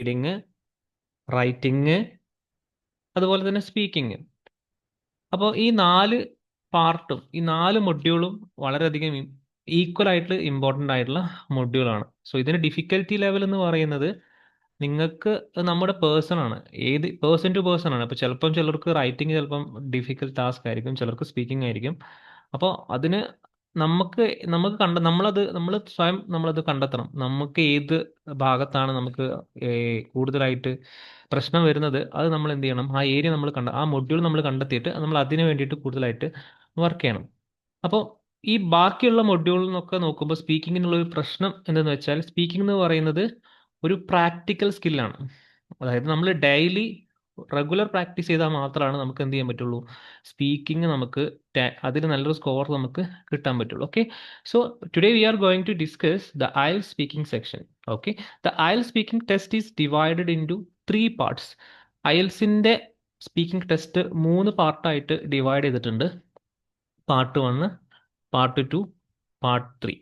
Reading, writing, അതുപോലെ തന്നെ speaking. അപ്പോൾ ഈ 4 പാർട്ടും ഈ 4 മൊഡ്യൂളും വളരെയധികം ഈക്വൽ ആയിട്ട് ഇമ്പോർട്ടൻ്റ് ആയിട്ടുള്ള മൊഡ്യൂളാണ്. സോ ഇതിന് ഡിഫിക്കൽറ്റി ലെവൽ എന്ന് പറയുന്നത് നിങ്ങൾക്ക് നമ്മുടെ പേഴ്സൺ ആണ്, ഏത് പേഴ്സൺ ടു പേഴ്സൺ ആണ്. അപ്പോൾ ചിലപ്പം ചിലർക്ക് റൈറ്റിംഗ് ചിലപ്പം ഡിഫിക്കൽട്ട് ടാസ്ക് ആയിരിക്കും, ചിലർക്ക് സ്പീക്കിംഗ് ആയിരിക്കും. അപ്പോൾ അതിന് നമുക്ക് നമുക്ക് നമ്മൾ സ്വയം നമ്മളത് കണ്ടെത്തണം. നമുക്ക് ഏത് ഭാഗത്താണ് നമുക്ക് കൂടുതലായിട്ട് പ്രശ്നം വരുന്നത്, അത് നമ്മൾ എന്ത് ചെയ്യണം, ആ ഏരിയ നമ്മൾ ആ മൊഡ്യൂൾ നമ്മൾ കണ്ടെത്തിയിട്ട് നമ്മൾ അതിന് വേണ്ടിയിട്ട് കൂടുതലായിട്ട് വർക്ക് ചെയ്യണം. അപ്പോൾ ഈ ബാക്കിയുള്ള മൊഡ്യൂളിൽ നിന്നൊക്കെ നോക്കുമ്പോൾ സ്പീക്കിങ്ങിനുള്ള ഒരു പ്രശ്നം എന്തെന്ന് വെച്ചാൽ, സ്പീക്കിംഗ് എന്ന് പറയുന്നത് ഒരു പ്രാക്ടിക്കൽ സ്കില്ലാണ്. അതായത് നമ്മൾ ഡെയിലി റെഗുലർ പ്രാക്ടീസ് ചെയ്താൽ മാത്രമാണ് നമുക്ക് എന്ത് ചെയ്യാൻ പറ്റുള്ളൂ, സ്പീക്കിംഗ് നമുക്ക് അതിൽ നല്ലൊരു സ്കോർ നമുക്ക് കിട്ടാൻ പറ്റുള്ളൂ. Okay, so today we are going to discuss the IELTS speaking section. Okay, the IELTS speaking test is divided into 3 parts. IELTSന്റെ സ്പീക്കിംഗ് ടെസ്റ്റ് 3 പാർട്ടായിട്ട് ഡിവൈഡ് ചെയ്തിട്ടുണ്ട്. Part 1, part 2, part 3.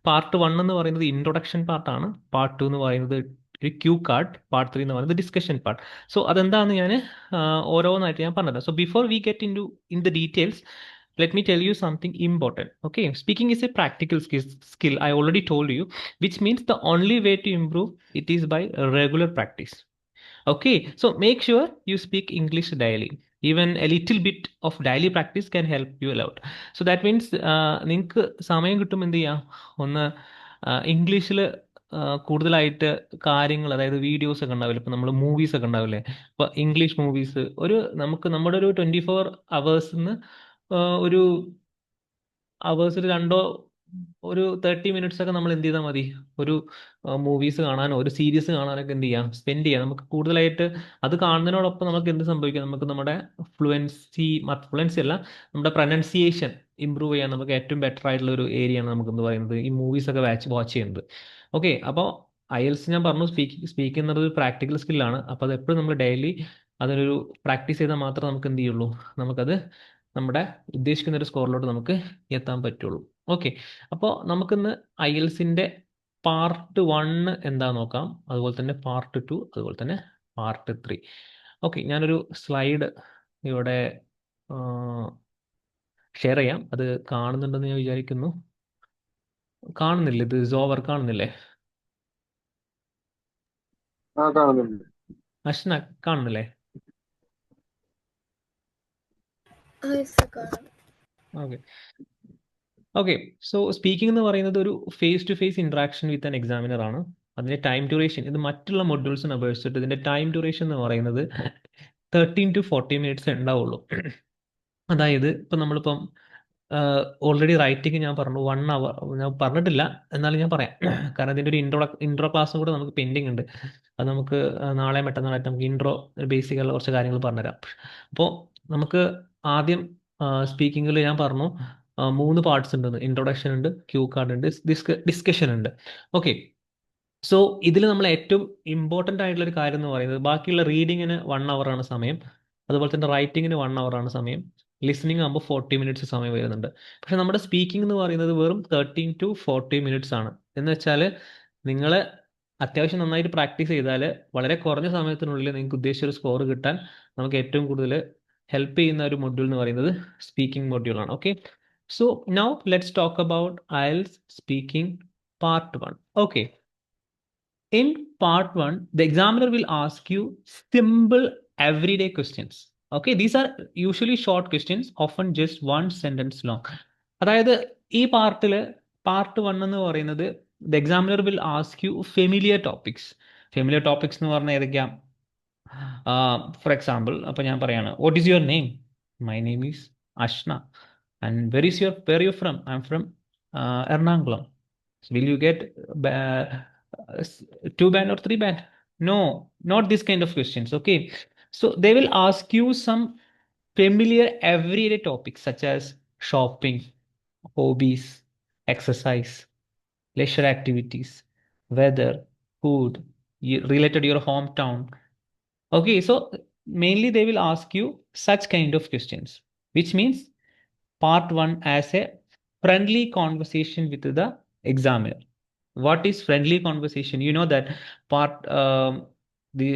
പാർട്ട് 1 എന്ന് പറയുന്നത് ഇൻട്രൊഡക്ഷൻ പാർട്ടാണ്. Part 2 എന്ന് പറയുന്നത് ഒരു Q card. Part 3 എന്ന് പറയുന്നത് ഡിസ്കഷൻ പാർട്ട്. സോ അതെന്താണെന്ന് ഞാൻ ഓരോന്നായിട്ട് ഞാൻ പറഞ്ഞുതരാം. So before we get in the details, let me tell you something important. Okay, speaking is a practical skill, I already told you, which means the only way to improve it is by regular practice. Okay, so make sure you speak English daily. Even a little bit of daily practice can help you a lot. So that means നിങ്ങൾക്ക് സമയം കിട്ടും എന്ത് ചെയ്യാം, ഒന്ന് ഇംഗ്ലീഷിൽ കൂടുതലായിട്ട് കാര്യങ്ങൾ, അതായത് വീഡിയോസ് ഒക്കെ ഉണ്ടാവില്ല, ഇപ്പം നമ്മൾ മൂവീസ് ഒക്കെ ഉണ്ടാവില്ലേ, ഇപ്പോൾ ഇംഗ്ലീഷ് മൂവീസ് നമ്മുടെ ഒരു 24 അവേഴ്സിന്ന് ഒരു അവേഴ്സിൽ ഒരു 30 മിനിറ്റ്സ് ഒക്കെ നമ്മൾ എന്ത് ചെയ്താൽ മതി, ഒരു മൂവീസ് കാണാനോ ഒരു സീരീസ് കാണാനൊക്കെ എന്ത് ചെയ്യാം, സ്പെൻഡ് ചെയ്യാം. നമുക്ക് കൂടുതലായിട്ട് അത് കാണുന്നതിനോടൊപ്പം നമുക്ക് എന്ത് സംഭവിക്കാം, നമുക്ക് നമ്മുടെ ഫ്ലുവൻസി അല്ല, നമ്മുടെ പ്രൊനൗൺസിയേഷൻ ഇമ്പ്രൂവ് ചെയ്യാൻ നമുക്ക് ഏറ്റവും ബെറ്റർ ആയിട്ടുള്ള ഒരു ഏരിയ ആണ് നമുക്ക് എന്ത് പറയുന്നത്, ഈ മൂവീസ് ഒക്കെ വാച്ച് ചെയ്യുന്നത്. ഓക്കെ, അപ്പോൾ IELTS ഞാൻ പറഞ്ഞു, സ്പീക്ക് എന്നത് ഒരു പ്രാക്ടിക്കൽ സ്കില്ലാണ്. അപ്പോൾ അത് എപ്പോഴും നമ്മൾ ഡെയിലി അതിനൊരു പ്രാക്ടീസ് ചെയ്താൽ മാത്രമേ നമുക്ക് എന്ത് ചെയ്യുള്ളൂ, നമുക്കത് നമ്മുടെ ഉദ്ദേശിക്കുന്ന ഒരു സ്കോറിലോട്ട് നമുക്ക് എത്താൻ പറ്റുള്ളൂ. ഓക്കെ, അപ്പോൾ നമുക്കിന്ന് IELTSന്റെ പാർട്ട് 1 എന്താ നോക്കാം, അതുപോലെ തന്നെ പാർട്ട് 2, അതുപോലെ തന്നെ പാർട്ട് 3. ഓക്കെ, ഞാനൊരു സ്ലൈഡ് ഇവിടെ ഷെയർ ചെയ്യാം. അത് കാണുന്നുണ്ടെന്ന് ഞാൻ വിചാരിക്കുന്നു. കാണുന്നില്ല, ഇത് സോവർ കാണുന്നില്ലേ? കാണുന്നുണ്ട്. അശ്ന കാണുന്നില്ലേ? ഓക്കെ ഓക്കെ, സോ സ്പീക്കിംഗ് എന്ന് പറയുന്നത് ഒരു face to face interaction with an examiner ആണ്. അതിന്റെ ടൈം ഡ്യൂറേഷൻ, ഇത് മറ്റുള്ള മൊഡ്യൂൾസിനെ അപേക്ഷിച്ചിട്ട് ഇതിന്റെ ടൈം ഡ്യൂറേഷൻ എന്ന് പറയുന്നത് 13 to 40 മിനിറ്റ്സ് ഉണ്ടാവുള്ളൂ. അതായത് ഇപ്പം നമ്മളിപ്പം ഓൾറെഡി റൈറ്റിംഗ് ഞാൻ പറഞ്ഞു 1 അവർ, ഞാൻ പറഞ്ഞിട്ടില്ല എന്നാലും ഞാൻ പറയാം, കാരണം ഇതിൻ്റെ ഒരു ഇൻട്രോ ക്ലാസ്സും കൂടെ നമുക്ക് പെൻഡിങ് ഉണ്ട്. അത് നമുക്ക് നാളെ മറ്റന്നാളായിട്ട് നമുക്ക് ബേസിക് ആയിട്ടുള്ള കുറച്ച് കാര്യങ്ങൾ പറഞ്ഞുതരാം. അപ്പോൾ നമുക്ക് ആദ്യം സ്പീക്കിങ്ങിൽ ഞാൻ പറഞ്ഞു 3 പാർട്സ് ഉണ്ട്. ഇൻട്രൊഡക്ഷൻ ഉണ്ട്, ക്യൂ കാർഡ് ഉണ്ട്, ഡിസ്കഷൻ ഉണ്ട്. ഓക്കെ, സോ ഇതിൽ നമ്മൾ ഏറ്റവും ഇമ്പോർട്ടൻ്റ് ആയിട്ടുള്ള ഒരു കാര്യം എന്ന് പറയുന്നത്, ബാക്കിയുള്ള റീഡിങ്ങിന് 1 അവർ ആണ് സമയം, അതുപോലെ തന്നെ റൈറ്റിങ്ങിന് 1 അവർ ആണ് സമയം, ലിസണിങ് ആകുമ്പോൾ 40 മിനിറ്റ്സ് സമയം വരുന്നുണ്ട്. പക്ഷെ നമ്മുടെ സ്പീക്കിംഗ് എന്ന് പറയുന്നത് വെറും 13 to 40 മിനിറ്റ്സ് ആണ്. എന്ന് വെച്ചാൽ നിങ്ങൾ അത്യാവശ്യം നന്നായിട്ട് പ്രാക്ടീസ് ചെയ്താൽ വളരെ കുറഞ്ഞ സമയത്തിനുള്ളിൽ നിങ്ങൾക്ക് ഉദ്ദേശിച്ച ഒരു സ്കോർ കിട്ടാൻ നമുക്ക് ഏറ്റവും കൂടുതൽ ഹെൽപ്പ് ചെയ്യുന്ന ഒരു മൊഡ്യൂൾ എന്ന് പറയുന്നത് സ്പീക്കിംഗ് മൊഡ്യൂളാണ്. Okay, so now let's talk about IELTS speaking part 1. Okay, in part 1, the examiner will ask you simple everyday questions. Okay, these are usually short questions, often just 1 sentence long. അതായത് ഈ part 1 എന്ന് പറയുന്നത് the examiner will ask you familiar topics. Familiar topics എന്ന് പറഞ്ഞാൽ ഏതൊക്കെയാ? For example, അപ്പോൾ ഞാൻ പറയാണ്, what is your name? My name is Ashna. And where are you from? I'm from Ernakulam. So will you get 2 band or 3 band? No, not this kind of questions. Okay, so they will ask you some familiar everyday topics such as shopping, hobbies, exercise, leisure activities, weather, food, related to your hometown. Okay, so mainly they will ask you such kind of questions, which means part 1 as a friendly conversation with the examiner. What is friendly conversation? You know that part the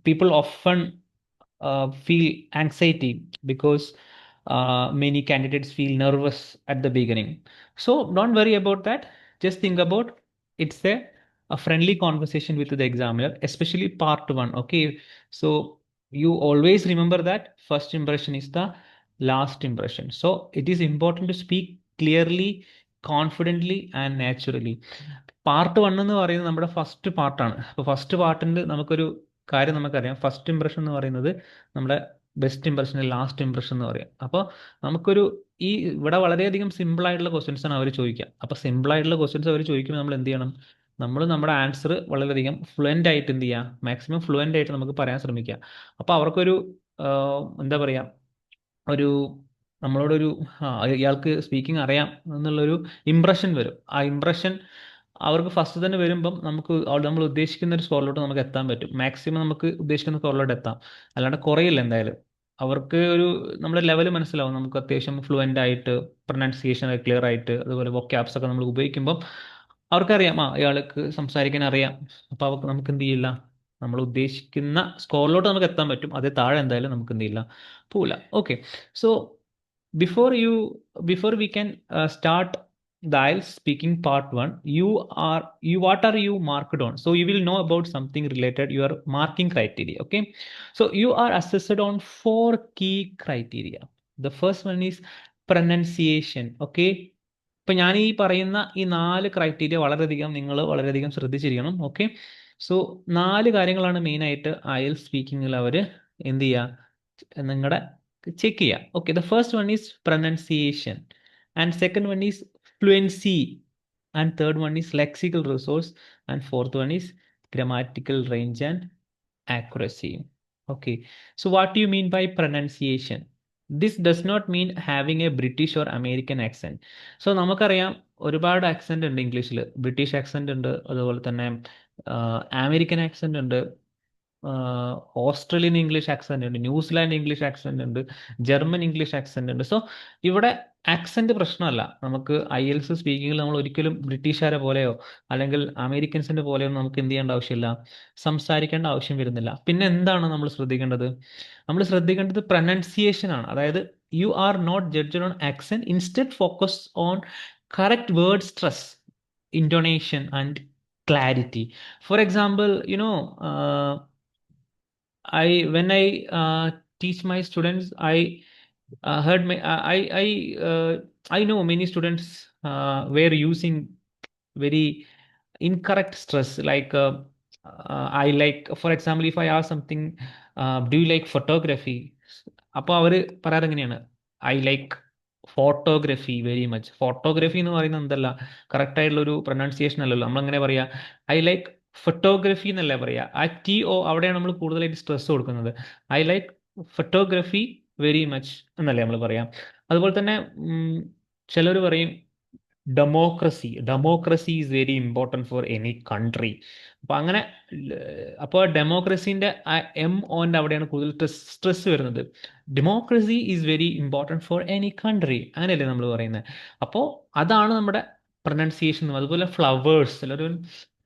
people often feel anxiety because many candidates feel nervous at the beginning. So don't worry about that. Just think about it's a friendly conversation with the examiner, especially part one. Okay, so you always remember that first impression is the last impression. So it is important to speak clearly, confidently, and naturally. Part one എന്ന് പറയുന്നത് നമ്മുടെ first പാർട്ടാണ്. അപ്പോൾ first പാർട്ടിൽ നമുക്കൊരു കാര്യം നമുക്കറിയാം, first impression എന്ന് പറയുന്നത് നമ്മുടെ ബെസ്റ്റ് ഇംപ്രഷൻ, ലാസ്റ്റ് ഇംപ്രഷൻ എന്ന് പറയാം. അപ്പോൾ നമുക്കൊരു ഇവിടെ വളരെയധികം സിമ്പിൾ ആയിട്ടുള്ള ക്വസ്റ്റ്യൻസ് ആണ് അവർ ചോദിക്കുക. അപ്പോൾ സിമ്പിൾ ആയിട്ടുള്ള ക്വസ്റ്റ്യൻസ് അവർ ചോദിക്കുമ്പോൾ നമ്മൾ എന്ത് ചെയ്യണം? നമ്മൾ നമ്മുടെ ആൻസർ വളരെയധികം ഫ്ലുവൻ്റ് ആയിട്ട് എന്ത് ചെയ്യുക, മാക്സിമം ഫ്ലുവൻ്റ് ആയിട്ട് നമുക്ക് പറയാൻ ശ്രമിക്കുക. അപ്പോൾ അവർക്കൊരു എന്താ പറയുക, ഒരു നമ്മളോടൊരു ഇയാൾക്ക് സ്പീക്കിംഗ് അറിയാം എന്നുള്ളൊരു ഇംപ്രഷൻ വരും. ആ ഇംപ്രഷൻ അവർക്ക് ഫസ്റ്റ് തന്നെ വരുമ്പം നമുക്ക് നമ്മൾ ഉദ്ദേശിക്കുന്ന ഒരു സ്കോറിലോട്ട് നമുക്ക് എത്താൻ പറ്റും. മാക്സിമം നമുക്ക് ഉദ്ദേശിക്കുന്ന സ്കോറിലോട്ട് എത്താം, അല്ലാണ്ട് കുറയില്ല എന്തായാലും. അവർക്ക് ഒരു നമ്മുടെ ലെവൽ മനസ്സിലാവും, നമുക്ക് അത്യാവശ്യം ഫ്ലുവൻ്റ് ആയിട്ട് പ്രൊനൗൺസിയേഷൻ ക്ലിയർ ആയിട്ട് അതുപോലെ വൊക്കാബ്സ് ഒക്കെ നമ്മൾ ഉപയോഗിക്കുമ്പം അവർക്കറിയാം ഇയാൾക്ക് സംസാരിക്കാൻ അറിയാം. അപ്പോൾ അവർക്ക് നമുക്ക് എന്ത് ചെയ്യില്ല, നമ്മൾ ഉദ്ദേശിക്കുന്ന സ്കോറിലോട്ട് നമുക്ക് എത്താൻ പറ്റും. അതേ താഴെ എന്തായാലും നമുക്ക് എന്ത് ചെയ്യില്ല, പോവില്ല. Okay, so before you before we can start the IELTS speaking part 1, what are you marked on? So you will know about something related your marking criteria. Okay, so you are assessed on 4 key criteria. The first one is pronunciation. Okay, ഇപ്പം ഞാൻ ഈ പറയുന്ന ഈ 4 criteria നിങ്ങൾ വളരെയധികം ശ്രദ്ധിച്ചിരിക്കണം. Okay, so 4 കാര്യങ്ങളാണ് മെയിനായിട്ട് IELTS സ്പീക്കിങ്ങിൽ അവർ എന്ത് ചെയ്യുക, നിങ്ങളുടെ ചെക്ക് ചെയ്യുക. Okay, the first one is pronunciation, and second one is fluency, and third one is lexical resource, and fourth one is grammatical range and accuracy. Okay, so what do you mean by pronunciation? This does not mean having a British or American accent. So നമുക്കറിയാം ഒരുപാട് accent ഉണ്ട് ഇംഗ്ലീഷിൽ. British accent ഉണ്ട്, അതുപോലെ തന്നെ American accent ഉണ്ട്, Australian English accent ഉണ്ട്, New Zealand English accent ഉണ്ട്, ജർമ്മൻ ഇംഗ്ലീഷ് ആക്സെന്റ് ഉണ്ട്. സോ ഇവിടെ ആക്സെന്റ് പ്രശ്നമല്ല. നമുക്ക് IELTS സ്പീക്കിങ്ങിൽ നമ്മൾ ഒരിക്കലും ബ്രിട്ടീഷുകാരെ പോലെയോ അല്ലെങ്കിൽ അമേരിക്കൻസിന്റെ പോലെയോ നമുക്ക് എന്ത് ചെയ്യേണ്ട ആവശ്യമില്ല, സംസാരിക്കേണ്ട ആവശ്യം വരുന്നില്ല. പിന്നെ എന്താണ് നമ്മൾ ശ്രദ്ധിക്കേണ്ടത്? നമ്മൾ ശ്രദ്ധിക്കേണ്ടത് പ്രൊനൗൺസിയേഷൻ ആണ്. അതായത് you are not judged on accent, instead focus on correct word stress, intonation and clarity. For example, when I teach my students, heard my I know many students were using very incorrect stress, like I like, for example, if I ask something, do you like photography? അപ്പോൾ അവർ പറയാറ് എങ്ങനെയാണ്, I like photography very much. Photography എന്ന് പറയുന്നത് എന്തല്ല, correct ആയിട്ടുള്ള ഒരു pronunciation അല്ലല്ലോ. നമ്മളെങ്ങനെ പറയാ, ഐ ലൈക്ക് ഫോട്ടോഗ്രഫി എന്നല്ലേ പറയാ. ആ TO അവിടെയാണ് നമ്മൾ കൂടുതലായിട്ട് സ്ട്രെസ് കൊടുക്കുന്നത്. I like photography very much എന്നല്ലേ നമ്മൾ പറയാം. അതുപോലെ തന്നെ ചിലർ പറയും democracy is very important for any country. അപ്പോൾ അങ്ങനെ അപ്പോൾ ഡെമോക്രസീൻ്റെ ആ MOൻ്റെ അവിടെയാണ് കൂടുതൽ സ്ട്രെസ് വരുന്നത്. Democracy is very important for any country, അങ്ങനെയല്ലേ നമ്മൾ പറയുന്നത്. അപ്പോൾ അതാണ് നമ്മുടെ പ്രൊനൗൺസിയേഷൻ. അതുപോലെ ഫ്ലവേഴ്സ്, ചിലർ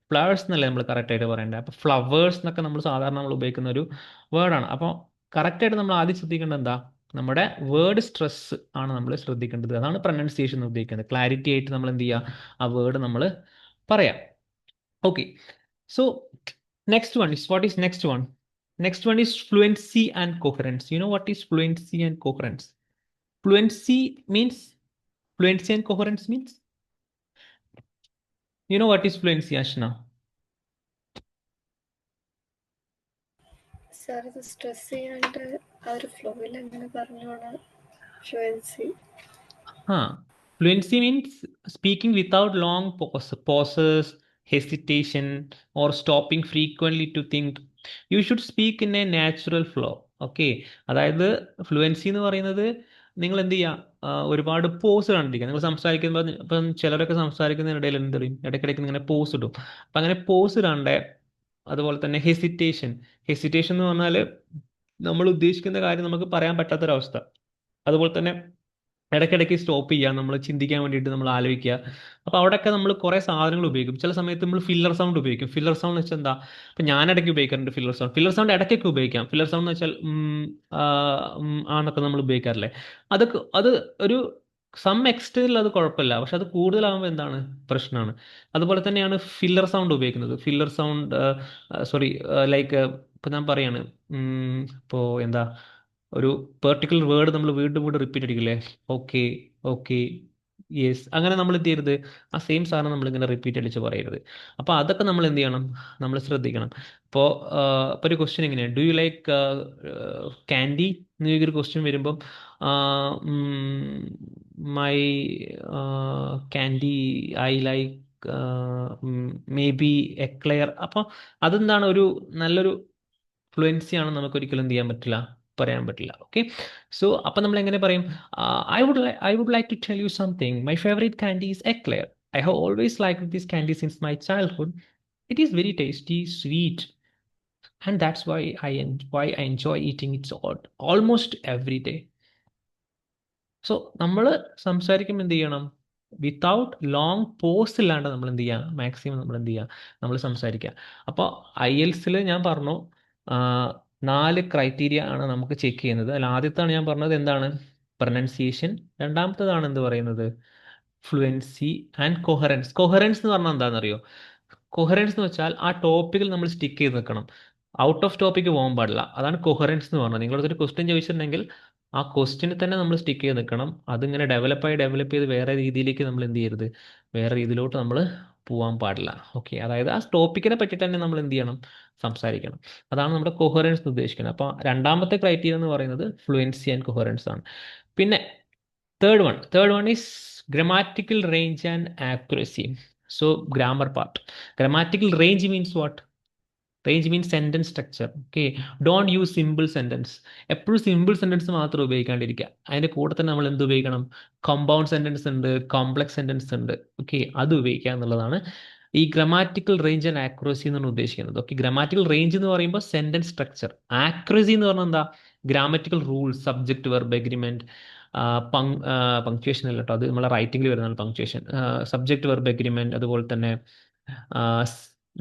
ഫ്ലവേഴ്സ് എന്നല്ലേ നമ്മൾ കറക്റ്റായിട്ട് പറയേണ്ടത്. അപ്പോൾ ഫ്ലവേഴ്സ് എന്നൊക്കെ നമ്മൾ സാധാരണ നമ്മൾ ഉപയോഗിക്കുന്ന ഒരു വേർഡാണ്. അപ്പോൾ കറക്റ്റായിട്ട് നമ്മൾ ആദ്യം ശ്രദ്ധിക്കേണ്ടത് എന്താ, നമ്മുടെ വേർഡ് സ്ട്രെസ് ആണ് നമ്മൾ ശ്രദ്ധിക്കേണ്ടത്. അതാണ് പ്രൊനൗൺസിയേഷൻ എന്ന് ഉദ്ദേശിക്കുന്നത്. ക്ലാരിറ്റി ആയിട്ട് നമ്മൾ എന്ത് ചെയ്യുക, ആ വേർഡ് നമ്മൾ പറയാം. Okay, so next one is, what is next one? Next one is fluency and coherence. You know what is fluency and coherence? Fluency means, fluency and coherence means, you know what is fluency, Ashna? Sir ഇത് stress ചെയ്യാണ്ട് ആ ഒരു ഫ്ലോയിൽ എങ്ങനെ പറഞ്ഞോളാം fluency. Fluency means speaking without long pauses, hesitation, or stopping frequently to think. You should speak in a natural flow. Okay, അതായത് fluency എന്ന് പറയുന്നത് നിങ്ങൾ എന്ത് ചെയ്യുക, ഒരുപാട് പോസ് കണ്ടിരിക്കുക. നിങ്ങൾ സംസാരിക്കുമ്പോൾ ഇപ്പം ചിലരൊക്കെ സംസാരിക്കുന്നതിനിടയിൽ എന്ത് ചെയ്യും, ഇടയ്ക്കിടയ്ക്ക് ഇങ്ങനെ പോസ് ഇടും. അപ്പം അങ്ങനെ പോസ് ഇടാണ്ടേ. അതുപോലെ തന്നെ ഹെസിറ്റേഷൻ എന്ന് പറഞ്ഞാൽ നമ്മൾ ഉദ്ദേശിക്കുന്ന കാര്യം നമുക്ക് പറയാൻ പറ്റാത്തൊരവസ്ഥ. അതുപോലെ തന്നെ ഇടയ്ക്കിടയ്ക്ക് സ്റ്റോപ്പ് ചെയ്യുക, നമ്മൾ ചിന്തിക്കാൻ വേണ്ടിയിട്ട് നമ്മൾ ആലോചിക്കുക. അപ്പോൾ അവിടെയൊക്കെ നമ്മൾ കുറേ സാധനങ്ങൾ ഉപയോഗിക്കും. ചില സമയത്ത് നമ്മൾ ഫില്ലർ സൗണ്ട് ഉപയോഗിക്കും. ഫില്ലർ സൗണ്ട് എന്ന് വെച്ചാൽ എന്താ? ഇപ്പം ഞാൻ ഇടയ്ക്ക് ഉപയോഗിക്കാറുണ്ട് ഫില്ലർ സൗണ്ട്. ഫില്ലർ സൗണ്ട് ഇടയ്ക്കൊക്കെ ഉപയോഗിക്കാം. ഫില്ലർ സൗണ്ട് എന്ന് വെച്ചാൽ ആന്നൊക്കെ നമ്മൾ ഉപയോഗിക്കാറില്ലേ? അതൊക്കെ അത് ഒരു സം എക്സ്റ്റെൻറ്റിൽ അത് കുഴപ്പമില്ല, പക്ഷെ അത് കൂടുതലാകുമ്പോൾ എന്താണ് പ്രശ്നമാണ്. അതുപോലെ തന്നെയാണ് ഫില്ലർ സൗണ്ട് ഉപയോഗിക്കുന്നത്. ഫില്ലർ സൗണ്ട്, സോറി, ലൈക്ക് ഇപ്പം ഞാൻ പറയാണ്, ഇപ്പോൾ എന്താ, ഒരു പെർട്ടിക്കുലർ വേർഡ് നമ്മൾ വീണ്ടും വീണ്ടും റിപ്പീറ്റ് അടിക്കില്ലേ? ഓക്കെ, ഓക്കെ, യെസ്, അങ്ങനെ നമ്മൾ എന്ത് ചെയ്യരുത്, ആ സെയിം സാധനം നമ്മളിങ്ങനെ റിപ്പീറ്റ് അടിച്ച് പറയരുത്. അപ്പോൾ അതൊക്കെ നമ്മൾ എന്ത് ചെയ്യണം, നമ്മൾ ശ്രദ്ധിക്കണം. ഇപ്പോൾ ഇപ്പോൾ ഒരു ക്വസ്റ്റ്യൻ എങ്ങനെയാണ്, ഡു യു ലൈക്ക് ക്യാൻഡി എന്നൊരു ക്വസ്റ്റ്യൻ വരുമ്പം my candy I like may be eclair. അപ്പോൾ അതെന്താണ്, ഒരു നല്ലൊരു ഫ്ലുവൻസി ആണ്, നമുക്ക് ഒരിക്കലും എന്ത് ചെയ്യാൻ പറ്റില്ല, പറയാൻ പറ്റില്ല. ഓക്കെ, സോ അപ്പം നമ്മൾ എങ്ങനെ പറയും? I would like to tell you something, my favourite candy is eclair. I have always like this candy since my childhood. It is very tasty, sweet, and that's why I enjoy eating it's almost every day. So നമ്മൾ സംസാരിക്കുമ്പോൾ എന്ത് ചെയ്യണം? Without long pose ഇല്ലാണ്ട് നമ്മൾ എന്ത് ചെയ്യുക, maximum നമ്മൾ എന്ത് ചെയ്യുക, നമ്മൾ സംസാരിക്കുക. അപ്പോൾ IELTS ഞാൻ പറഞ്ഞു 4 ക്രൈറ്റീരിയ ആണ് നമുക്ക് ചെക്ക് ചെയ്യുന്നത്. അതിൽ ആദ്യത്താണ് ഞാൻ പറഞ്ഞത് എന്താണ്? പ്രൊനൗൺസിയേഷൻ. രണ്ടാമത്തതാണ് എന്ത് പറയുന്നത്? Fluency and coherence. കൊഹറൻസ് എന്ന് പറഞ്ഞാൽ എന്താണെന്നറിയോ? കൊഹറൻസ് എന്ന് വെച്ചാൽ ആ ടോപ്പിക്കിൽ നമ്മൾ സ്റ്റിക്ക് ചെയ്ത് നിൽക്കണം, ഔട്ട് ഓഫ് ടോപ്പിക്ക് പോകാൻ പാടില്ല. അതാണ് കൊഹറൻസ് എന്ന് പറഞ്ഞത്. നിങ്ങളൊരു ക്വസ്റ്റ്യൻ ചോദിച്ചിട്ടുണ്ടെങ്കിൽ ആ ക്വസ്റ്റ്യന് തന്നെ നമ്മൾ സ്റ്റിക്ക് ചെയ്ത് നിൽക്കണം. അതിങ്ങനെ ഡെവലപ്പ് ചെയ്ത് വേറെ രീതിയിലേക്ക് നമ്മൾ എന്ത് ചെയ്യരുത്, വേറെ രീതിയിലോട്ട് നമ്മൾ പോകാൻ പാടില്ല. ഓക്കെ, അതായത് ആ ടോപ്പിക്കിനെ പറ്റി തന്നെ നമ്മൾ എന്ത് ചെയ്യണം, സംസാരിക്കണം. അതാണ് നമ്മുടെ കൊഹറൻസ് എന്ന് ഉദ്ദേശിക്കുന്നത്. അപ്പോൾ രണ്ടാമത്തെ ക്രൈറ്റീരിയ എന്ന് പറയുന്നത് ഫ്ലുവൻസി ആൻഡ് കൊഹറൻസ് ആണ്. പിന്നെ third one is grammatical range and accuracy. So grammar part. Grammatical range means what? Range means sentence structure. Okay, don't use simple sentence. എപ്പോഴും സിമ്പിൾ സെൻറ്റൻസ് മാത്രം ഉപയോഗിക്കാണ്ടിരിക്കുക. അതിൻ്റെ കൂടെ തന്നെ നമ്മൾ എന്ത് ഉപയോഗിക്കണം? കോമ്പൗണ്ട് സെൻറ്റൻസ് ഉണ്ട്, കോംപ്ലക്സ് സെൻറ്റൻസ് ഉണ്ട്. ഓക്കെ, അത് ഉപയോഗിക്കുക എന്നുള്ളതാണ് ഈ ഗ്രമാറ്റിക്കൽ റേഞ്ച് ആൻഡ് ആക്യുറസി എന്നാണ് ഉദ്ദേശിക്കുന്നത്. ഓക്കെ, ഗ്രമാറ്റിക്കൽ റേഞ്ച് എന്ന് പറയുമ്പോൾ സെൻറ്റൻസ് സ്ട്രക്ചർ. ആക്യുറസി എന്ന് പറഞ്ഞാൽ എന്താ? Grammatical rules, subject, verb, agreement, punctuation അല്ല കേട്ടോ, അത് നമ്മളെ റൈറ്റിംഗിൽ വരുന്നതാണ് പങ്ക്ച്വേഷൻ. സബ്ജക്റ്റ്, വെർബ്, എഗ്രിമെൻറ്റ്, അതുപോലെ തന്നെ